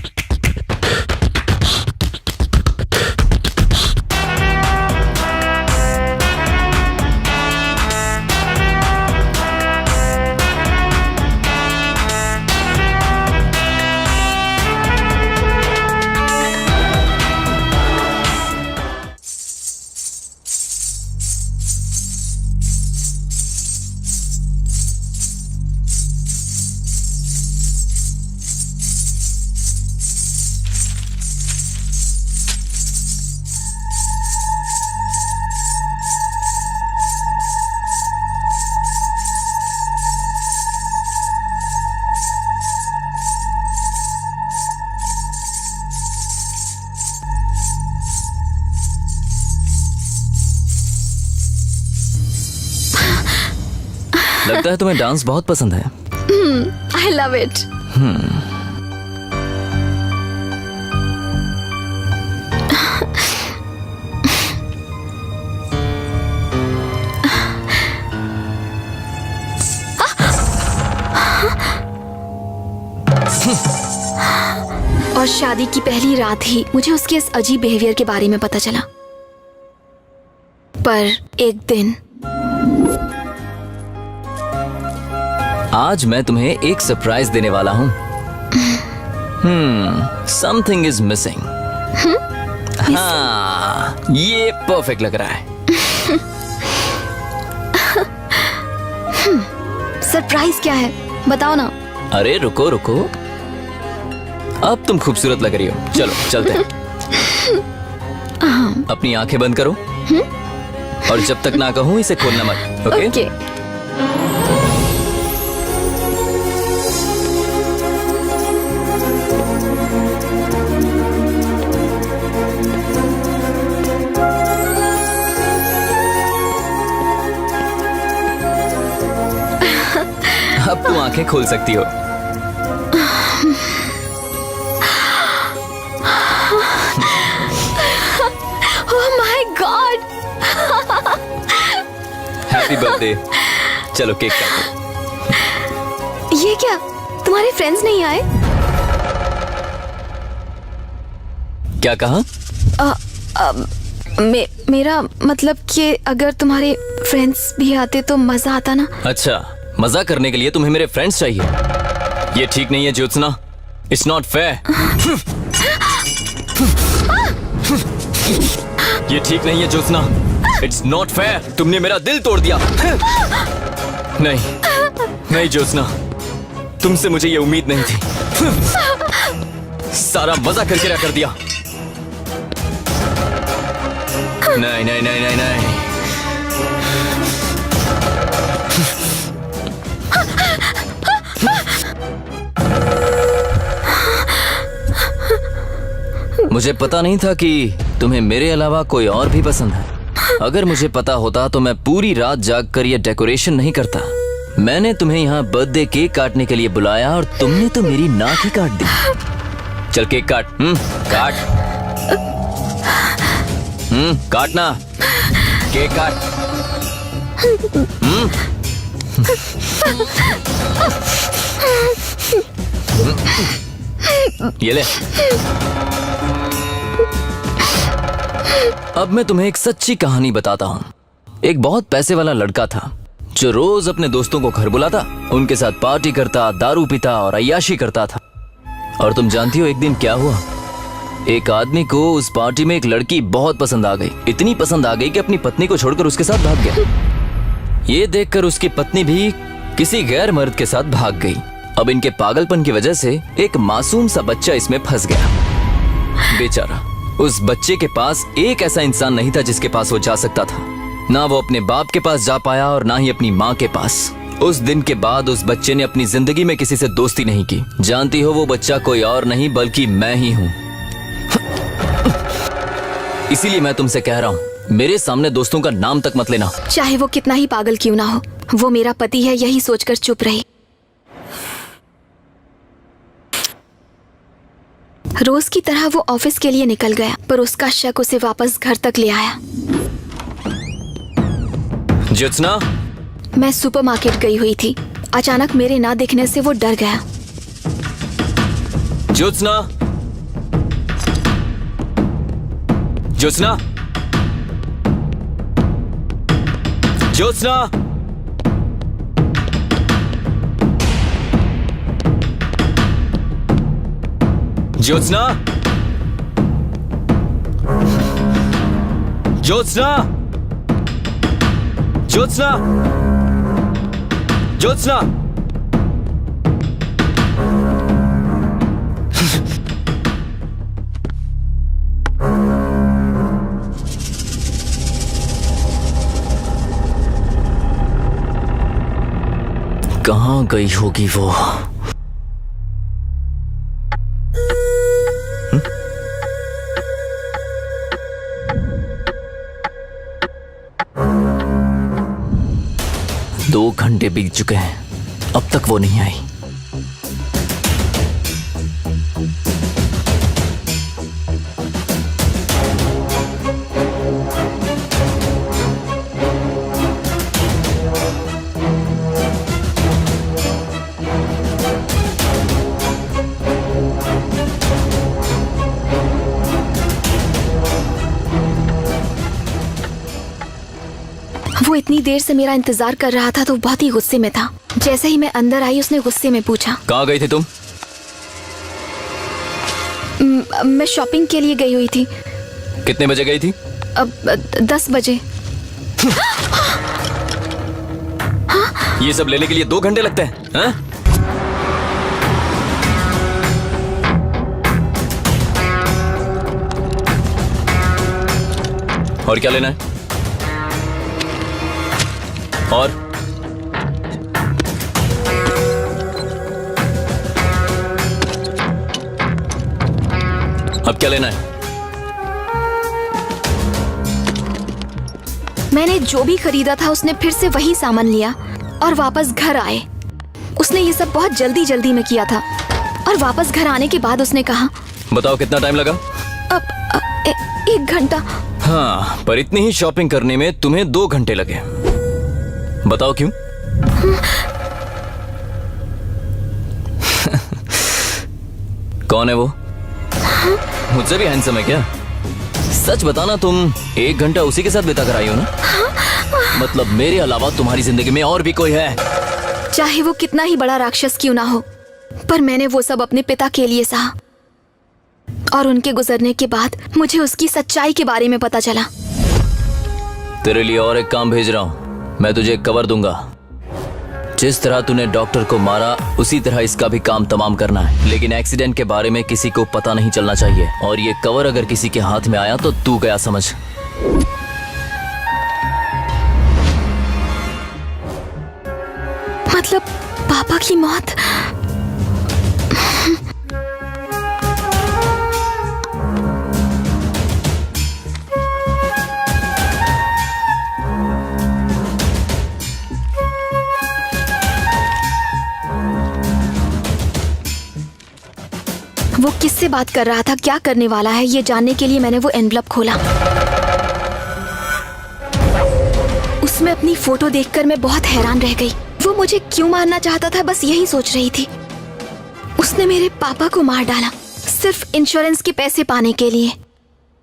लगता है तुम्हें डांस बहुत पसंद है। I love it. और शादी की पहली रात ही मुझे उसके इस अजीब बिहेवियर के बारे में पता चला। पर एक दिन आज मैं तुम्हें एक सरप्राइज देने वाला हूँ। Something is missing. हाँ, ये परफेक्ट लग रहा है। सरप्राइज क्या है बताओ ना। अरे रुको रुको, अब तुम खूबसूरत लग रही हो। चलो चलते हैं। अपनी आंखें बंद करो और जब तक ना कहूं इसे खोलना मत। ओके? ओके। अब तुम आंखें खोल सकती हो। Oh my God. Happy birthday. चलो केक काटो। ये क्या, तुम्हारे फ्रेंड्स नहीं आए? क्या कहा? मेरा मतलब कि अगर तुम्हारे फ्रेंड्स भी आते तो मजा आता ना। अच्छा, मजा करने के लिए तुम्हें मेरे फ्रेंड्स चाहिए। ये ठीक नहीं है ज्योत्सना। It's not fair. ये ठीक नहीं है ज्योत्सना। It's not fair. तुमने मेरा दिल तोड़ दिया। नहीं नहीं ज्योत्सना, तुमसे मुझे ये उम्मीद नहीं थी। सारा मजा करके रख कर दिया। नहीं नहीं नहीं नहीं नहीं। मुझे पता नहीं था कि तुम्हें मेरे अलावा कोई और भी पसंद है। अगर मुझे पता होता तो मैं पूरी रात जागकर ये डेकोरेशन नहीं करता। मैंने तुम्हें यहाँ बर्थडे केक काटने के लिए बुलाया और तुमने तो मेरी नाक ही काट दी। चल केक काट। काट। काटना। केक काट। ये ले। अब मैं तुम्हें एक सच्ची कहानी बताता हूँ। एक बहुत पैसे वाला लड़का था जो रोज अपने दोस्तों को घर बुलाता, उनके साथ पार्टी करता, दारू पीता और अय्याशी करता था। और तुम जानती हो एक दिन क्या हुआ? एक आदमी को उस पार्टी में एक लड़की बहुत पसंद आ गई, इतनी पसंद आ गई कि अपनी पत्नी को छोड़कर उसके साथ भाग गया। ये देखकर उसकी पत्नी भी किसी गैर मर्द के साथ भाग गई। अब इनके पागलपन की वजह से एक मासूम सा बच्चा इसमें फंस गया। बेचारा, उस बच्चे के पास एक ऐसा इंसान नहीं था जिसके पास वो जा सकता था। ना वो अपने बाप के पास जा पाया और ना ही अपनी माँ के पास। उस दिन के बाद उस बच्चे ने अपनी जिंदगी में किसी से दोस्ती नहीं की। जानती हो, वो बच्चा कोई और नहीं बल्कि मैं ही हूँ। इसीलिए मैं तुमसे कह रहा हूँ, मेरे सामने दोस्तों का नाम तक मत लेना। चाहे वो कितना ही पागल क्यों ना हो, वो मेरा पति है, यही सोचकर चुप रही। रोज की तरह वो ऑफिस के लिए निकल गया, पर उसका शक उसे वापस घर तक ले आया। ज्योत्सना, मैं सुपरमार्केट गई हुई थी। अचानक मेरे ना दिखने से वो डर गया। ज्योत्सना, ज्योत्सना, ज्योत्सना, ज्योत्सना, ज्योत्सना, ज्योत्सना, ज्योत्सना। कहाँ गई होगी वो? दो घंटे बीत चुके हैं, अब तक वो नहीं आई। वो इतनी देर से मेरा इंतजार कर रहा था तो बहुत ही गुस्से में था। जैसे ही मैं अंदर आई, उसने गुस्से में पूछा, कहाँ गई थी तुम? मैं शॉपिंग के लिए गई हुई थी। कितने बजे गई थी? अब 10 बजे। ये सब लेने के लिए 2 घंटे लगते हैं, हाँ? और क्या लेना है? और अब क्या लेना है? मैंने जो भी खरीदा था उसने फिर से वही सामान लिया और वापस घर आए। उसने ये सब बहुत जल्दी जल्दी में किया था और वापस घर आने के बाद उसने कहा, बताओ कितना टाइम लगा? अब 1 घंटा। हाँ, पर इतनी ही शॉपिंग करने में तुम्हें 2 घंटे लगे। बताओ क्यों? कौन है वो? मुझसे भी हैंडसम है क्या? सच बताना, तुम 1 घंटा उसी के साथ बिता कर आई हो ना? मतलब मेरे अलावा तुम्हारी जिंदगी में और भी कोई है? चाहे वो कितना ही बड़ा राक्षस क्यों ना हो, पर मैंने वो सब अपने पिता के लिए सहा। और उनके गुजरने के बाद मुझे उसकी सच्चाई के बारे में पता चला। तेरे लिए और एक काम भेज रहा हूँ। मैं तुझे कवर दूंगा। जिस तरह तूने डॉक्टर को मारा, उसी तरह इसका भी काम तमाम करना है। लेकिन एक्सीडेंट के बारे में किसी को पता नहीं चलना चाहिए। और ये कवर अगर किसी के हाथ में आया तो तू गया समझ। मतलब पापा की मौत? वो किससे बात कर रहा था, क्या करने वाला है, ये जानने के लिए मैंने वो एनवलप खोला। उसमें अपनी फोटो देखकर मैं बहुत हैरान रह गई। वो मुझे क्यों मारना चाहता था, बस यही सोच रही थी। उसने मेरे पापा को मार डाला सिर्फ इंश्योरेंस के पैसे पाने के लिए।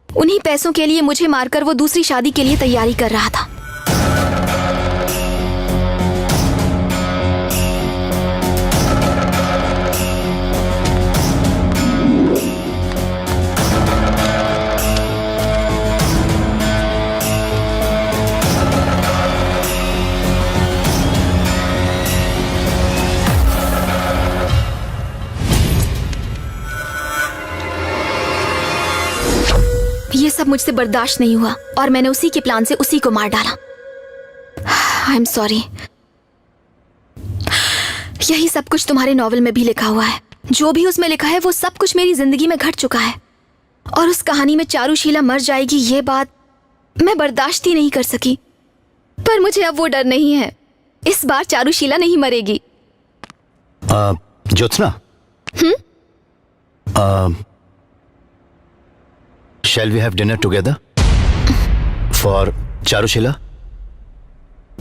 उन्हीं पैसों के लिए मुझे मारकर वो दूसरी शादी के लिए तैयारी कर रहा था। मुझसे बर्दाश्त नहीं हुआ और मैंने उसी के प्लान से उसी को मार डाला। I am sorry. यही सब कुछ तुम्हारे नॉवेल में भी लिखा हुआ है। जो भी उसमें लिखा है वो सब कुछ मेरी जिंदगी में घट चुका है। और उस कहानी में चारुशीला मर जाएगी ये बात मैं बर्दाश्त ही नहीं कर सकी। पर मुझे अब वो डर नहीं है। इस बार चारुशीला नहीं मरेगी। Jyotsna, shall we have dinner together for Charushila?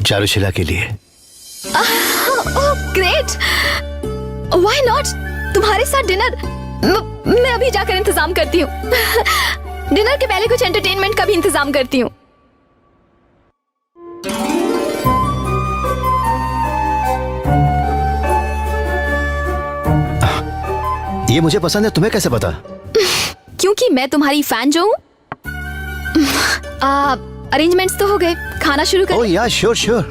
Charushila के लिए। Great, why not? तुम्हारे साथ डिनर मैं अभी जाकर इंतजाम करती हूँ। डिनर के पहले कुछ एंटरटेनमेंट का भी इंतजाम करती हूँ। ये मुझे पसंद है, तुम्हें कैसे पता? क्योंकि मैं तुम्हारी फैन जो हूँ। अरेंजमेंट्स तो हो गए, खाना शुरू कर। ओह या, श्योर श्योर।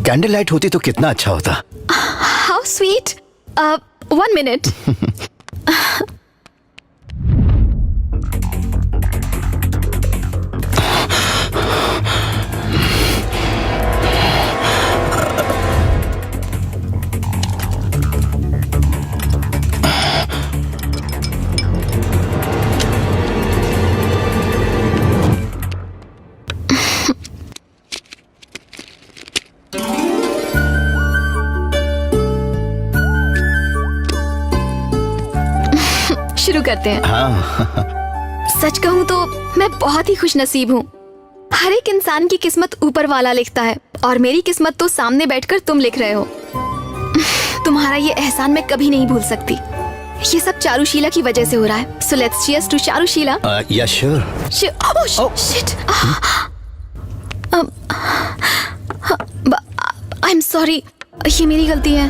कैंडल लाइट होती तो कितना अच्छा होता। How sweet. 1 मिनट। शुरू करते हैं। सच कहूँ तो मैं बहुत ही खुशनसीब हूँ। हर एक इंसान की किस्मत ऊपर वाला लिखता है और मेरी किस्मत तो सामने बैठकर तुम लिख रहे हो। तुम्हारा ये एहसान मैं कभी नहीं भूल सकती। ये सब चारुशीला की वजह से हो रहा है। So let's cheers to Charushila. या sure. Shit. I am sorry, ये मेरी गलती है।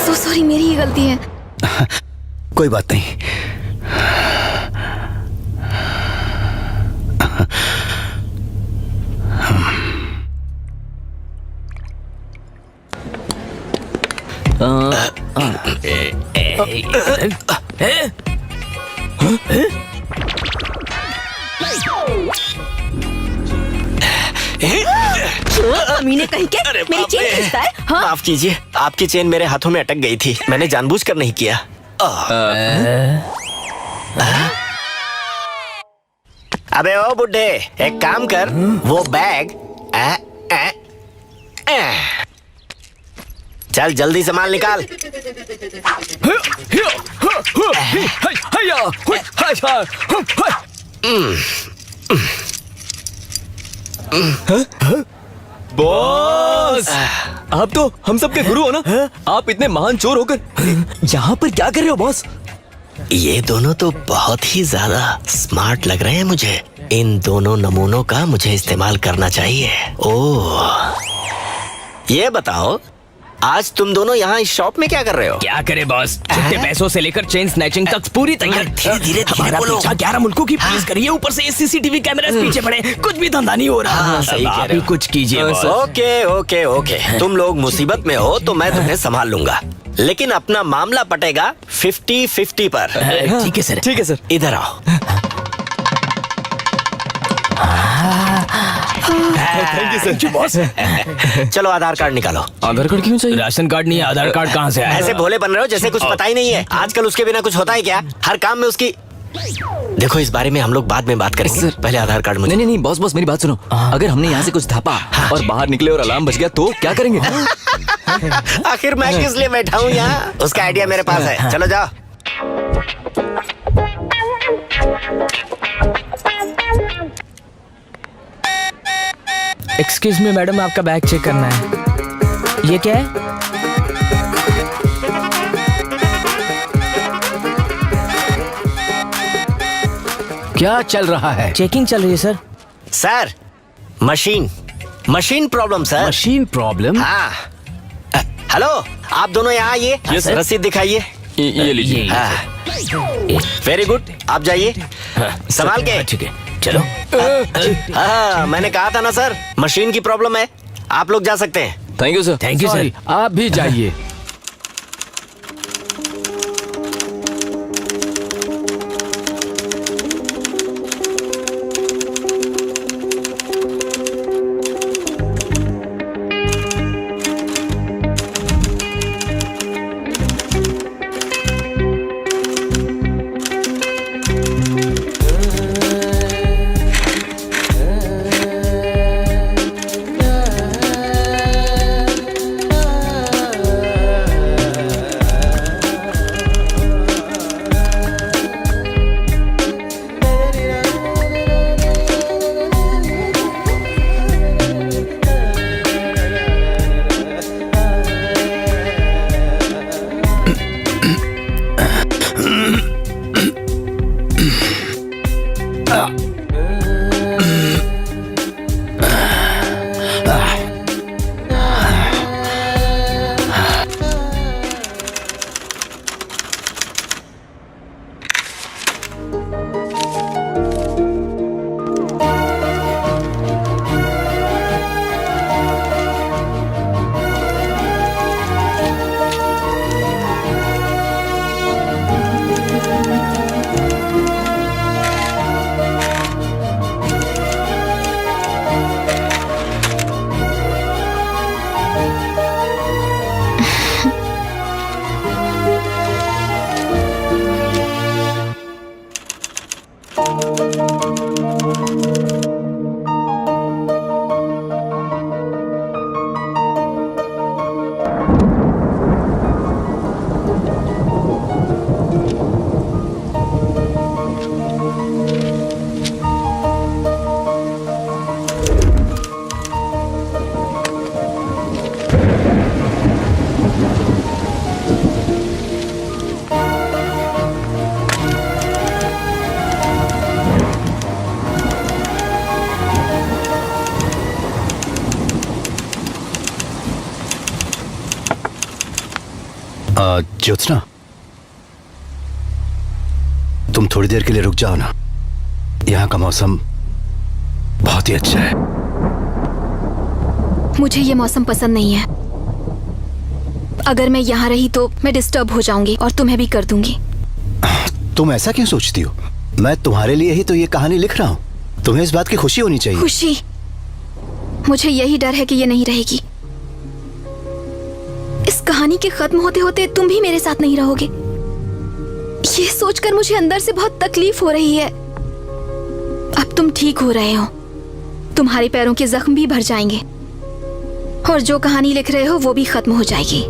सो सॉरी, मेरी ही गलती है। कोई बात नहीं। अमीने कहीं के मेरी चेन खींचता है। हाँ? माफ कीजिए, आपकी चेन मेरे हाथों में अटक गई थी। मैंने जानबूझकर नहीं किया। अबे ओ बुड्ढे, एक काम कर, वो बैग चल जल्दी से माल निकाल। बॉस, आप तो हम सबके गुरु हो ना। आप इतने महान चोर होकर यहाँ पर क्या कर रहे हो बॉस? ये दोनों तो बहुत ही ज्यादा स्मार्ट लग रहे हैं मुझे। इन दोनों नमूनों का मुझे इस्तेमाल करना चाहिए। ओह, ये बताओ, आज तुम दोनों यहाँ इस शॉप में क्या कर रहे हो? क्या करे बॉस, जितने पैसों से लेकर चेन स्नैचिंग तक पूरी तैयार। धीरे हमारा पीछा 11 मुल्कों की पुलिस करी है, ऊपर से ये सीसीटीवी कैमरे पीछे पड़े, कुछ भी धंधा नहीं हो रहा। सही कह आप रहे ही हो। कुछ कीजिए बॉस। ओके ओके ओके, तुम लोग मुसीबत में हो तो मैं तुम्हें संभाल लूंगा, लेकिन अपना मामला पटेगा 50-50 पर। ठीक है सर। ठीक है सर। इधर आओ। Thank you sir. बॉस, चलो आधार कार्ड निकालो। आधार कार्ड क्यों चाहिए? राशन कार्ड नहीं है, आधार कार्ड कहाँ से आया? ऐसे भोले बन रहे हो जैसे कुछ पता ही नहीं है। आजकल उसके बिना कुछ होता है क्या? हर काम में उसकी। देखो, इस बारे में हम लोग बाद में बात करेंगे। पहले आधार कार्ड मुझे। नहीं बॉस बॉस, मेरी बात सुनो। अगर हमने यहाँ से कुछ धापा और बाहर निकले और अलार्म बज गया तो क्या करेंगे? आखिर मैं किस लिए बैठा हूँ यहाँ? उसका आइडिया मेरे पास है। चलो जाओ। एक्सक्यूज मी मैडम, आपका बैग चेक करना है। ये क्या है? क्या चल रहा है? चेकिंग चल रही है sir. Sir, machine problem sir. Machine problem? हाँ। हेलो, आप दोनों यहाँ आइए। Yes, sir. रसीद दिखाइए। ये लीजिए। हाँ। वेरी गुड, आप जाइए संभाल के। ठीक है, चलो। हाँ, मैंने कहा था ना सर, मशीन की प्रॉब्लम है। आप लोग जा सकते हैं। Thank you sir. Thank you sir. Sorry, आप भी जाइए। ज्योत्सना, तुम थोड़ी देर के लिए रुक जाओ ना। यहाँ का मौसम बहुत ही अच्छा है। मुझे ये मौसम पसंद नहीं है। अगर मैं यहाँ रही तो मैं डिस्टर्ब हो जाऊंगी और तुम्हें भी कर दूंगी। तुम ऐसा क्यों सोचती हो? मैं तुम्हारे लिए ही तो ये कहानी लिख रहा हूँ। तुम्हें इस बात की खुशी होनी चाहिए। खुशी? मुझे यही डर है कि ये नहीं रहेगी। इस कहानी के खत्म होते होते तुम भी मेरे साथ नहीं रहोगे। ये सोचकर मुझे अंदर से बहुत तकलीफ हो रही है। अब तुम ठीक हो रहे हो, तुम्हारे पैरों के जख्म भी भर जाएंगे और जो कहानी लिख रहे हो वो भी खत्म हो जाएगी।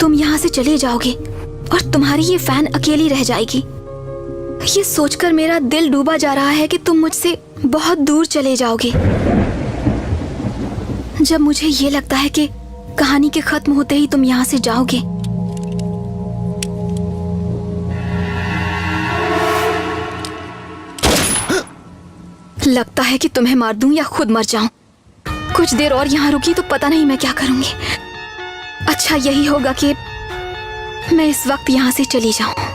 तुम यहाँ से चले जाओगे और तुम्हारी ये फैन अकेली रह जाएगी। ये सोचकर मेरा दिल डूबा जा रहा है कि तुम मुझसे बहुत दूर चले जाओगे। जब मुझे ये लगता है कि कहानी के खत्म होते ही तुम यहाँ से जाओगे। लगता है कि तुम्हें मार दूं या खुद मर जाऊं। कुछ देर और यहाँ रुकी तो पता नहीं मैं क्या करूंगी। अच्छा यही होगा कि मैं इस वक्त यहाँ से चली जाऊं।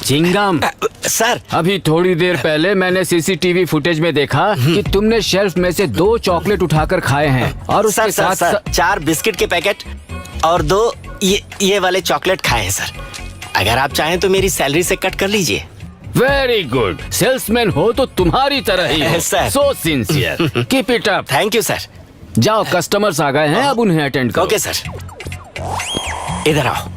चिंगम सर, अभी थोड़ी देर पहले मैंने सीसीटीवी फुटेज में देखा कि तुमने शेल्फ में से 2 चॉकलेट उठाकर खाए हैं और उसके सर, साथ सर, 4 बिस्किट के पैकेट और 2 ये वाले चॉकलेट खाए हैं सर। अगर आप चाहें तो मेरी सैलरी से कट कर लीजिए। वेरी गुड, सेल्समैन हो तो तुम्हारी तरह ही हो। Sir. So sincere, keep it up. Thank you sir. जाओ, कस्टमर्स आ गए हैं, अब उन्हें अटेंड करो। ओके सर, इधर आओ।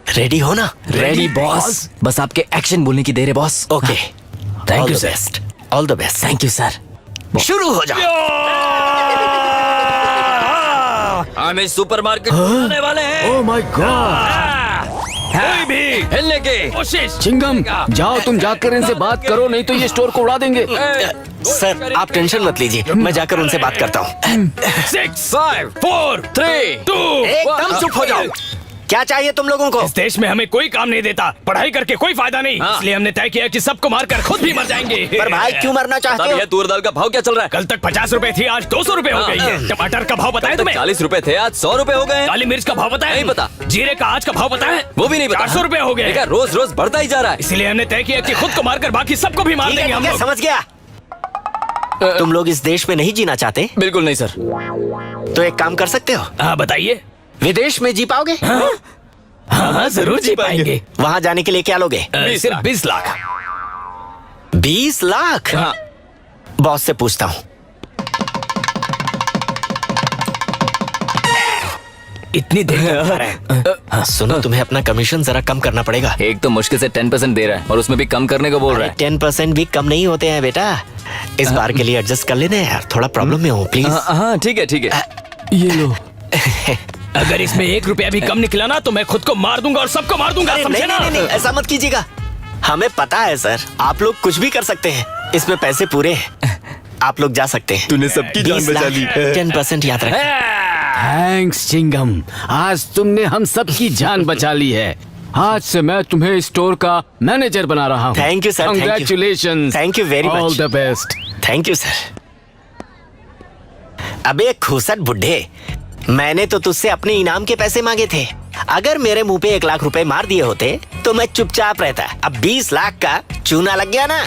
रेडी हो ना? रेडी बॉस, बस आपके एक्शन बोलने की देर है boss. Okay Thank you, the sir. Best, all the best. Thank you sir. शुरू हो जाओ। हम इस सुपरमार्केट आने वाले हैं। Oh my God. कोई भी हिलने के कोशिश। चिंगम, जाओ तुम जाकर इनसे बात करो, नहीं तो ये स्टोर को उड़ा देंगे। सर आप टेंशन मत लीजिए, मैं जाकर उनसे बात करता हूँ। 6 5 4 3 2 एकदम चुप हो जाओ। क्या चाहिए तुम लोगों को? इस देश में हमें कोई काम नहीं देता, पढ़ाई करके कोई फायदा नहीं, इसलिए हमने तय किया कि सबको मारकर खुद भी मर जाएंगे। पर भाई क्यों मरना चाहते हो? ये तूर दाल का भाव क्या चल रहा है? कल तक 50 रुपए थी, आज 200 रुपए हो गई है। टमाटर का भाव बताया तुम्हें? 40 रुपए थे, आज 100 रुपए हो गए। काली मिर्च का भाव बताया? नहीं पता। जीरे का आज का भाव बताया? वो भी नहीं पता। 400 रुपए हो गए। देखा, रोज रोज बढ़ता ही जा रहा है। इसलिए हमने तय किया कि खुद को मारकर बाकी सबको भी मार ठीक है, देंगे हम ठीक है, लोग। समझ गया। तुम लोग इस देश में नहीं जीना चाहते बिल्कुल नहीं सर। तो एक काम कर सकते हो, हाँ बताइए। विदेश में जी पाओगे? हाँ जरूर जी पाएंगे। वहाँ जाने के लिए क्या लोगे? सिर्फ 20 लाख। 20 लाख? हाँ। बॉस से पूछता हूँ। इतनी देर सुनो, तुम्हें अपना कमीशन जरा कम करना पड़ेगा। एक तो मुश्किल से 10% दे रहा है और उसमें भी कम करने को बोल रहा है। 10% भी कम नहीं होते हैं बेटा। इस बार के लिए एडजस्ट कर लेना यार, थोड़ा प्रॉब्लम में हूँ प्लीज। हाँ ठीक है ठीक है। ये लो। अगर इसमें 1 रुपया भी कम निकला ना तो मैं खुद को मार दूंगा और सबको मार दूंगा, अरे समझे नहीं, ना? नहीं, नहीं, ऐसा मत कीजिएगा। हमें पता है सर, आप लोग कुछ भी कर सकते हैं, इसमें पैसे पूरे हैं। आप लोग जा सकते हैं। तूने सबकी जान 20 बचा लाख, ली। 10% याद रखें। थैंक्स चिंगम, आज तुमने हम सबकी जान बचा ली है। आज से मैं तुम्हें स्टोर का मैनेजर बना रहा हूँ। Thank you, sir. Thank you. Congratulations. Thank you very much. All the best. Thank you sir. अबे खूसट बुड्ढे, मैंने तो तुझसे अपने इनाम के पैसे मांगे थे। अगर मेरे मुंह पे 1 लाख रुपए मार दिए होते तो मैं चुपचाप रहता। अब 20 लाख का चूना लग गया ना।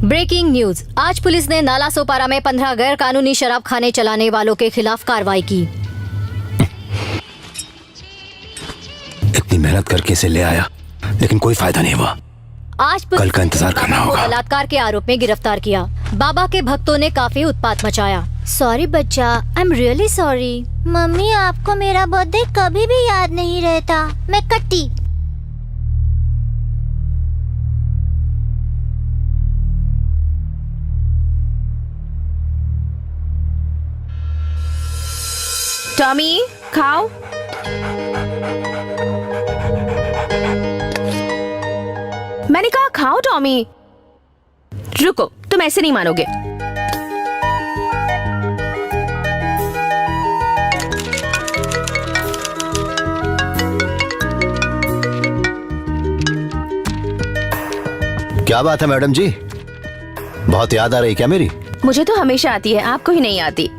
Breaking news. आज पुलिस ने नाला सोपारा में 15 गैर कानूनी शराब खाने चलाने वालों के खिलाफ कार्रवाई की। मेहनत करके इसे ले आया, लेकिन कोई फायदा नहीं हुआ। आज कल का इंतजार करना होगा। बलात्कार के आरोप में गिरफ्तार किया। बाबा के भक्तों ने काफी उत्पात मचाया। सॉरी बच्चा, I am really sorry. Mummy, आपको मेरा बर्थडे कभी भी याद नहीं रहता। मैं कट्टी। टॉमी, खाओ। मैंने कहा खाओ टॉमी। रुको, तुम ऐसे नहीं मानोगे। क्या बात है मैडम जी, बहुत याद आ रही क्या मेरी? मुझे तो हमेशा आती है, आपको ही नहीं आती।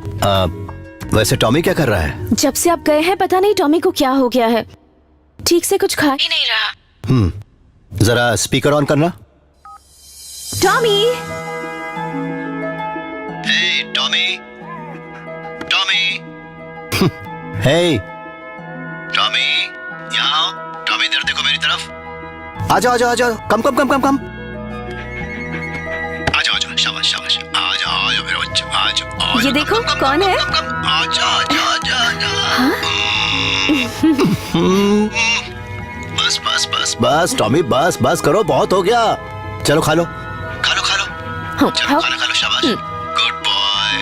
वैसे टॉमी क्या कर रहा है? जब से आप गए हैं पता नहीं टॉमी को क्या हो गया है, ठीक से कुछ खा ही नहीं रहा। जरा स्पीकर ऑन करना। टॉमी, हे टॉमी, टॉमी, हे टॉमी, यहाँ आओ। टॉमी इधर देखो मेरी तरफ। आ जाओ आ जाओ आ जाओ, कम कम कम कम कम। आ जाओ आ जाओ, शाबाश शाबाश, आ जाओ आ जाओ मेरे बच्चे, आ जाओ। ये देखो कौन है। आ जाओ आ जाओ आ जाओ। बस बस बस बस टॉमी, बस बस करो, बहुत हो गया। चलो खा लो खा लो खा लो। चलो खाना खा लो, शाबाश, गुड बॉय।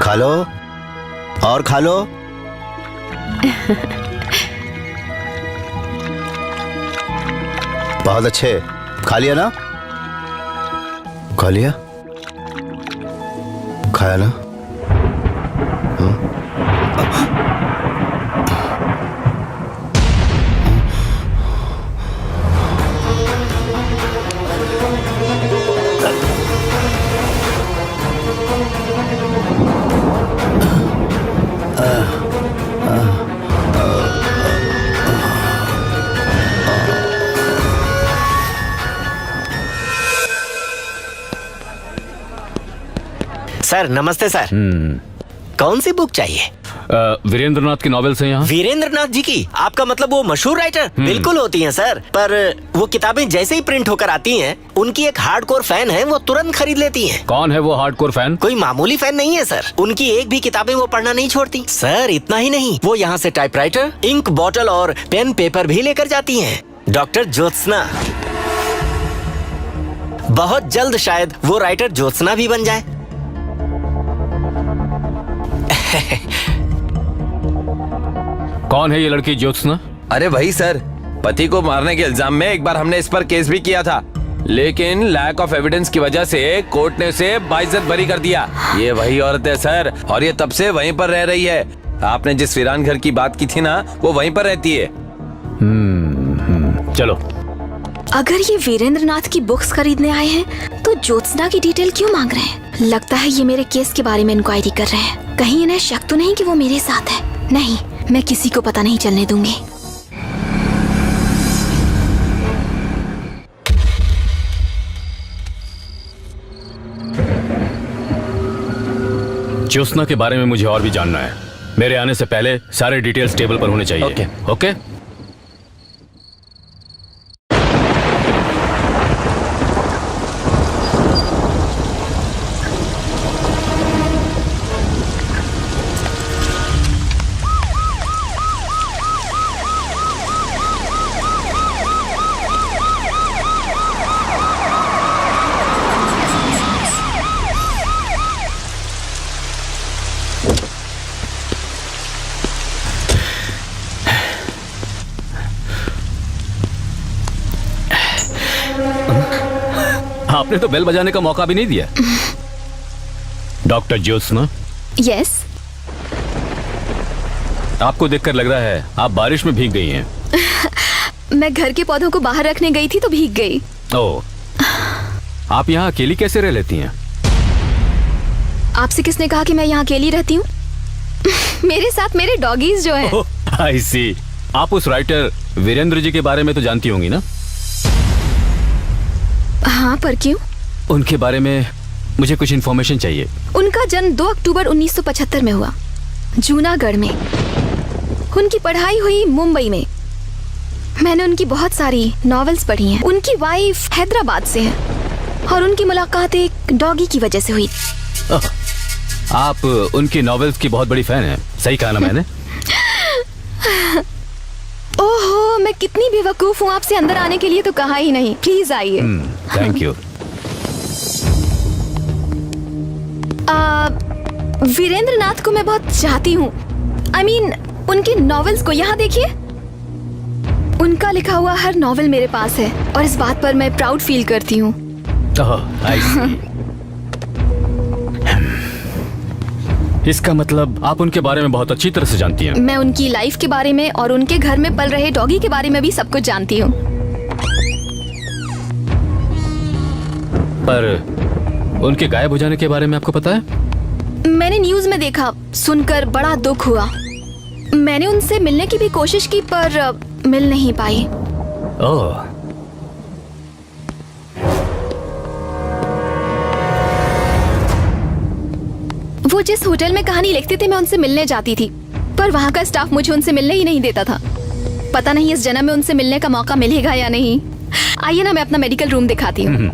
खा लो और खा लो। बहुत अच्छे, खा लिया ना? खा लिया, खाया ना? सर नमस्ते सर। कौन सी बुक चाहिए? वीरेंद्र नाथ की नॉवेल से यहाँ। वीरेंद्र नाथ जी की? आपका मतलब वो मशहूर राइटर? बिल्कुल होती हैं सर, पर वो किताबें जैसे ही प्रिंट होकर आती हैं, उनकी एक हार्डकोर फैन है, वो तुरंत खरीद लेती हैं। कौन है वो हार्डकोर फैन? कोई मामूली फैन नहीं है सर, उनकी एक भी किताबें वो पढ़ना नहीं छोड़ती। सर इतना ही नहीं, वो यहाँ से टाइपराइटर, इंक बॉटल और पेन पेपर भी लेकर जाती हैं। डॉक्टर ज्योत्सना, बहुत जल्द शायद वो राइटर ज्योत्सना भी बन जाए। कौन है ये लड़की ज्योत्सना? अरे वही सर, पति को मारने के इल्जाम में एक बार हमने इस पर केस भी किया था, लेकिन लैक ऑफ एविडेंस की वजह से कोर्ट ने उसे बाइज्जत बरी कर दिया। ये वही औरत है सर, और ये तब से वहीं पर रह रही है। आपने जिस वीरान घर की बात की थी ना, वो वहीं पर रहती है। चलो। अगर ये वीरेंद्र नाथ की बुक्स खरीदने आए हैं तो ज्योत्सना की डिटेल क्यों मांग रहे हैं? लगता है ये मेरे केस के बारे में इंक्वायरी कर रहे हैं। कहीं इन्हें शक तो नहीं कि वो मेरे साथ है? नहीं, मैं किसी को पता नहीं चलने दूंगी। ज्योत्सना के बारे में मुझे और भी जानना है। मेरे आने से पहले सारे डिटेल्स टेबल पर होने चाहिए। ओके। ओके? आपने तो बेल बजाने का मौका भी नहीं दिया। डॉक्टर ज्योत्सना। यस। आपको देखकर लग रहा है आप बारिश में भीग गई हैं। मैं घर के पौधों को बाहर रखने गई थी तो भीग गई। ओह, आप यहाँ अकेली कैसे रह लेती हैं? आपसे किसने कहा कि मैं यहाँ अकेली रहती हूँ? मेरे साथ मेरे डॉगीज जो हैं। आई सी। आप उस राइटर वीरेंद्र जी के बारे में तो जानती होंगी ना? हाँ, पर क्यों? उनके बारे में मुझे कुछ इन्फॉर्मेशन चाहिए। उनका जन्म 2 अक्टूबर 1975 में हुआ, जूनागढ़ में। उनकी पढ़ाई हुई मुंबई में। मैंने उनकी बहुत सारी नॉवेल्स पढ़ी हैं। उनकी वाइफ हैदराबाद से है और उनकी मुलाकात एक डॉगी की वजह से हुई। आप उनकी नॉवेल्स की बहुत बड़ी फैन हैं, सही कहा ना मैंने? ओहो, मैं कितनी बेवकूफ हूँ, आपसे अंदर आने के लिए तो कहा ही नहीं। प्लीज आइए। Thank you. वीरेंद्र नाथ को मैं बहुत चाहती हूँ। I mean, उनकी नॉवेल्स को यहाँ देखिए। उनका लिखा हुआ हर नॉवेल मेरे पास है और इस बात पर मैं प्राउड फील करती हूँ। इसका मतलब आप उनके बारे में बहुत अच्छी तरह से जानती हैं। मैं उनकी लाइफ के बारे में और उनके घर में पल रहे डॉगी के बारे में भी सब कुछ जानती हूँ। पर उनके गायब हो जाने के बारे में आपको पता है? मैंने न्यूज में देखा, सुनकर बड़ा दुख हुआ। मैंने उनसे मिलने की भी कोशिश की पर मिल नहीं पाई। ओह, वो जिस होटल में कहानी लिखते थे मैं उनसे मिलने जाती थी, पर वहाँ का स्टाफ मुझे उनसे मिलने ही नहीं देता था। पता नहीं इस जन्म में उनसे मिलने का मौका मिलेगा या नहीं। आइए ना, मैं अपना मेडिकल रूम दिखाती हूँ।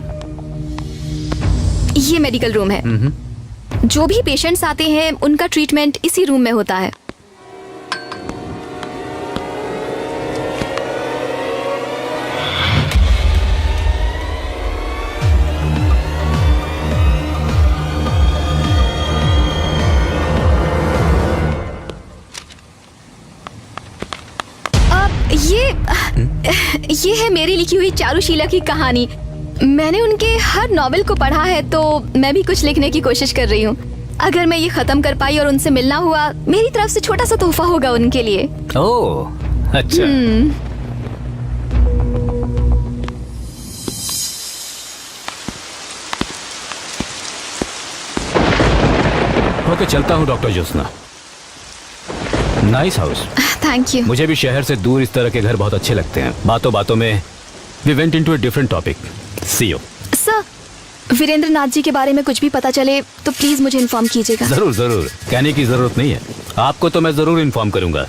ये मेडिकल रूम है। जो भी पेशेंट्स आते हैं उनका ट्रीटमेंट इसी रूम में होता है। ये है मेरी लिखी हुई चारुशीला की कहानी। मैंने उनके हर नॉवेल को पढ़ा है तो मैं भी कुछ लिखने की कोशिश कर रही हूँ। अगर मैं ये खत्म कर पाई और उनसे मिलना हुआ, मेरी तरफ से छोटा सा तोहफा होगा उनके लिए। ओह, अच्छा। ओके, चलता हूँ doctor Jyotsna. Nice house. Thank you. मुझे भी शहर से दूर इस तरह के घर बहुत अच्छे लगते हैं। बातों बातों में we went into a different topic. See you. Sir, Virendra Nath ji के बारे में कुछ भी पता चले तो प्लीज मुझे इन्फॉर्म कीजिएगा। जरूर जरूर, कहने की जरूरत नहीं है। आपको तो मैं जरूर इन्फॉर्म करूंगा।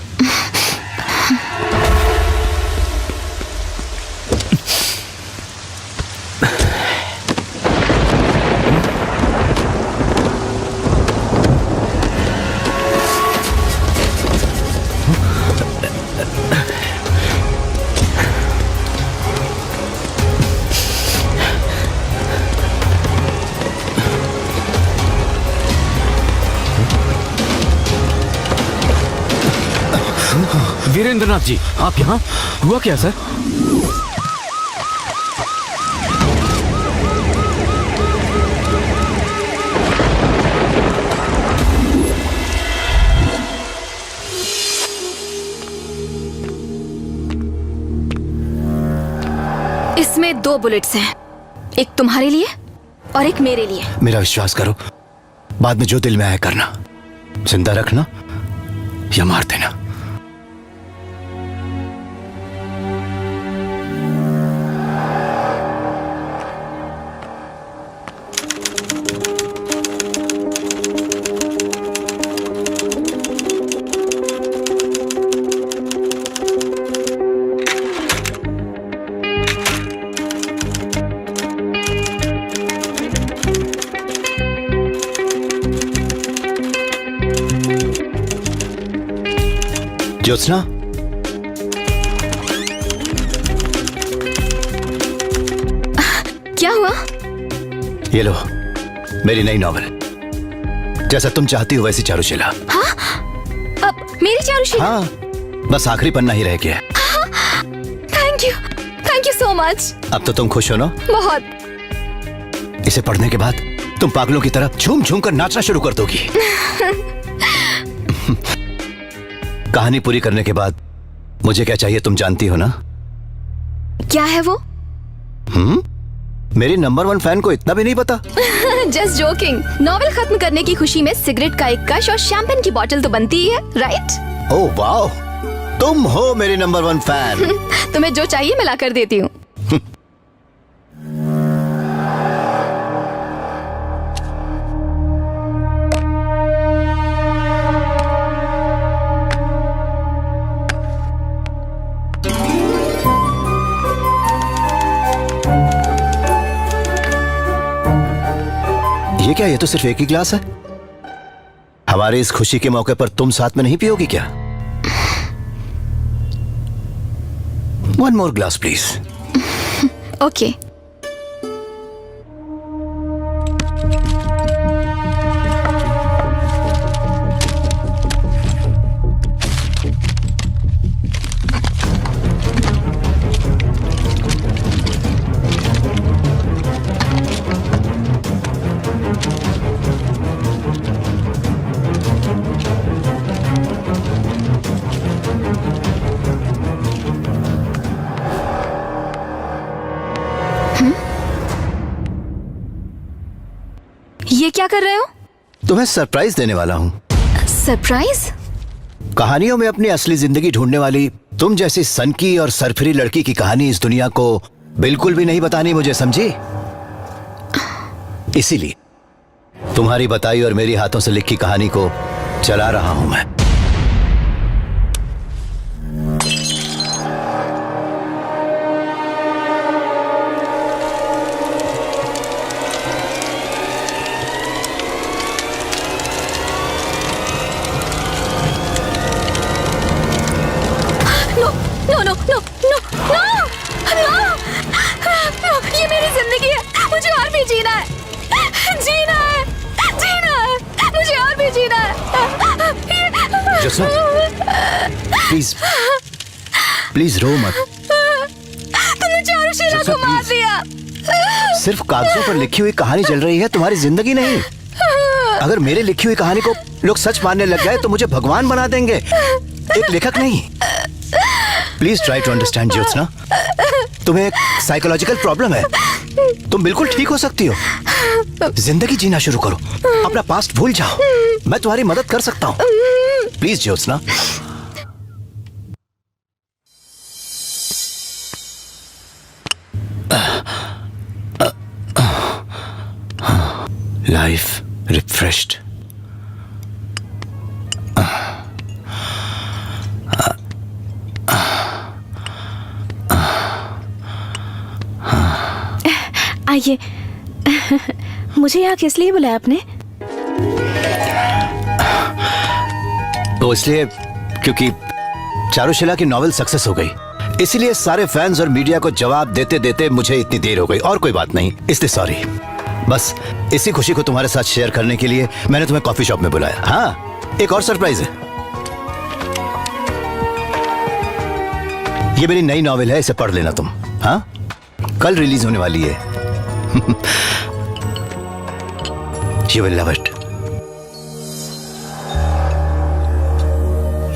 वीरेंद्र नाथ जी, आप यहाँ? हुआ क्या सर? इसमें 2 बुलेट्स हैं, एक तुम्हारे लिए और एक मेरे लिए। मेरा विश्वास करो, बाद में जो दिल में आए करना। जिंदा रखना या मार देना। ज्योत्सना, क्या हुआ? ये लो, मेरी नई नॉवेल। जैसा तुम चाहती हो वैसी चारुशीला। हाँ? अब मेरी चारुशीला? हाँ, बस आखिरी पन्ना ही रह गया। Thank you so much. अब तो तुम खुश हो ना? बहुत। इसे पढ़ने के बाद तुम पागलों की तरह झूम झूम कर नाचना शुरू कर दोगी। कहानी पूरी करने के बाद मुझे क्या चाहिए तुम जानती हो ना? क्या है वो? मेरी नंबर 1 फैन को इतना भी नहीं पता? Just joking. नॉवेल खत्म करने की खुशी में सिगरेट का एक कश और शैंपेन की बोतल तो बनती ही है, राइट? ओह वाओ, तुम हो मेरी नंबर 1 फैन। तुम्हें जो चाहिए मैं ला कर देती हूँ। ये क्या, ये तो सिर्फ एक ही ग्लास है। हमारे इस खुशी के मौके पर तुम साथ में नहीं पियोगी क्या? One more glass please. Okay. ये क्या कर रहे हो? तुम्हें सरप्राइज देने वाला हूं। सरप्राइज? कहानियों में अपनी असली जिंदगी ढूंढने वाली तुम जैसी सनकी और सरफरी लड़की की कहानी इस दुनिया को बिल्कुल भी नहीं बतानी मुझे, समझी? इसीलिए तुम्हारी बताई और मेरी हाथों से लिखी कहानी को चला रहा हूं मैं। No no no no no no, ये मेरी जिंदगी है, मुझे और भी जीना है, जीना है, जीना है, मुझे और भी जीना है। जसो, प्लीज प्लीज रो मत। तुमने चारुशीला को मार दिया। सिर्फ कागजों पर लिखी हुई कहानी चल रही है, तुम्हारी जिंदगी नहीं। अगर मेरे लिखी हुई कहानी को लोग सच मानने लग गए तो मुझे भगवान बना देंगे, एक लेखक नहीं। Please try to understand Jyotsna, तुम्हें एक साइकोलॉजिकल प्रॉब्लम है, तुम बिल्कुल ठीक हो सकती हो। जिंदगी जीना शुरू करो, अपना पास्ट भूल जाओ, मैं तुम्हारी मदद कर सकता हूँ। प्लीज ज्योत्सना। Life refreshed. आइए। मुझे यहाँ किस लिए बुलाया आपने? तो इसलिए क्योंकि चारुशीला की नॉवेल सक्सेस हो गई, इसलिए सारे फैंस और मीडिया को जवाब देते देते मुझे इतनी देर हो गई, और कोई बात नहीं, इसलिए सॉरी। बस इसी खुशी को तुम्हारे साथ शेयर करने के लिए मैंने तुम्हें कॉफी शॉप में बुलाया। हाँ, एक और सरप्राइज है। ये मेरी नई नॉवेल है, इसे पढ़ लेना तुम। हाँ, कल रिलीज होने वाली है। You will love it.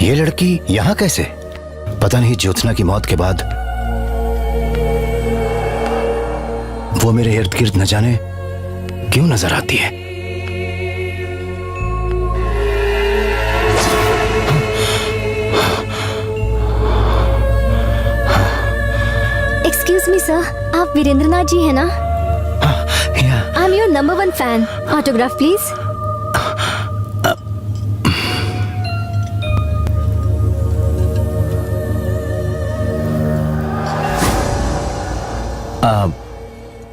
ये लड़की यहां कैसे? पता नहीं ज्योत्सना की मौत के बाद वो मेरे इर्द गिर्द न जाने क्यों नजर आती है। एक्सक्यूज मी सर, आप वीरेंद्रनाथ जी हैं ना? आई am your number 1 fan. Autograph please.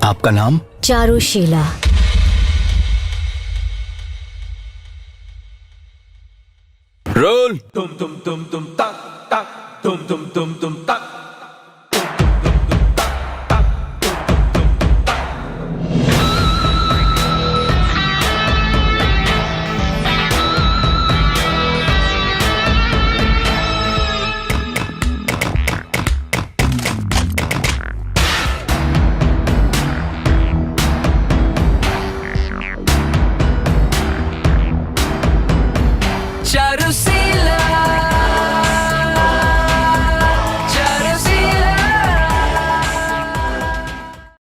आपका नाम? चारुशीला। रोल। तुम तक तक तुम तक। चारू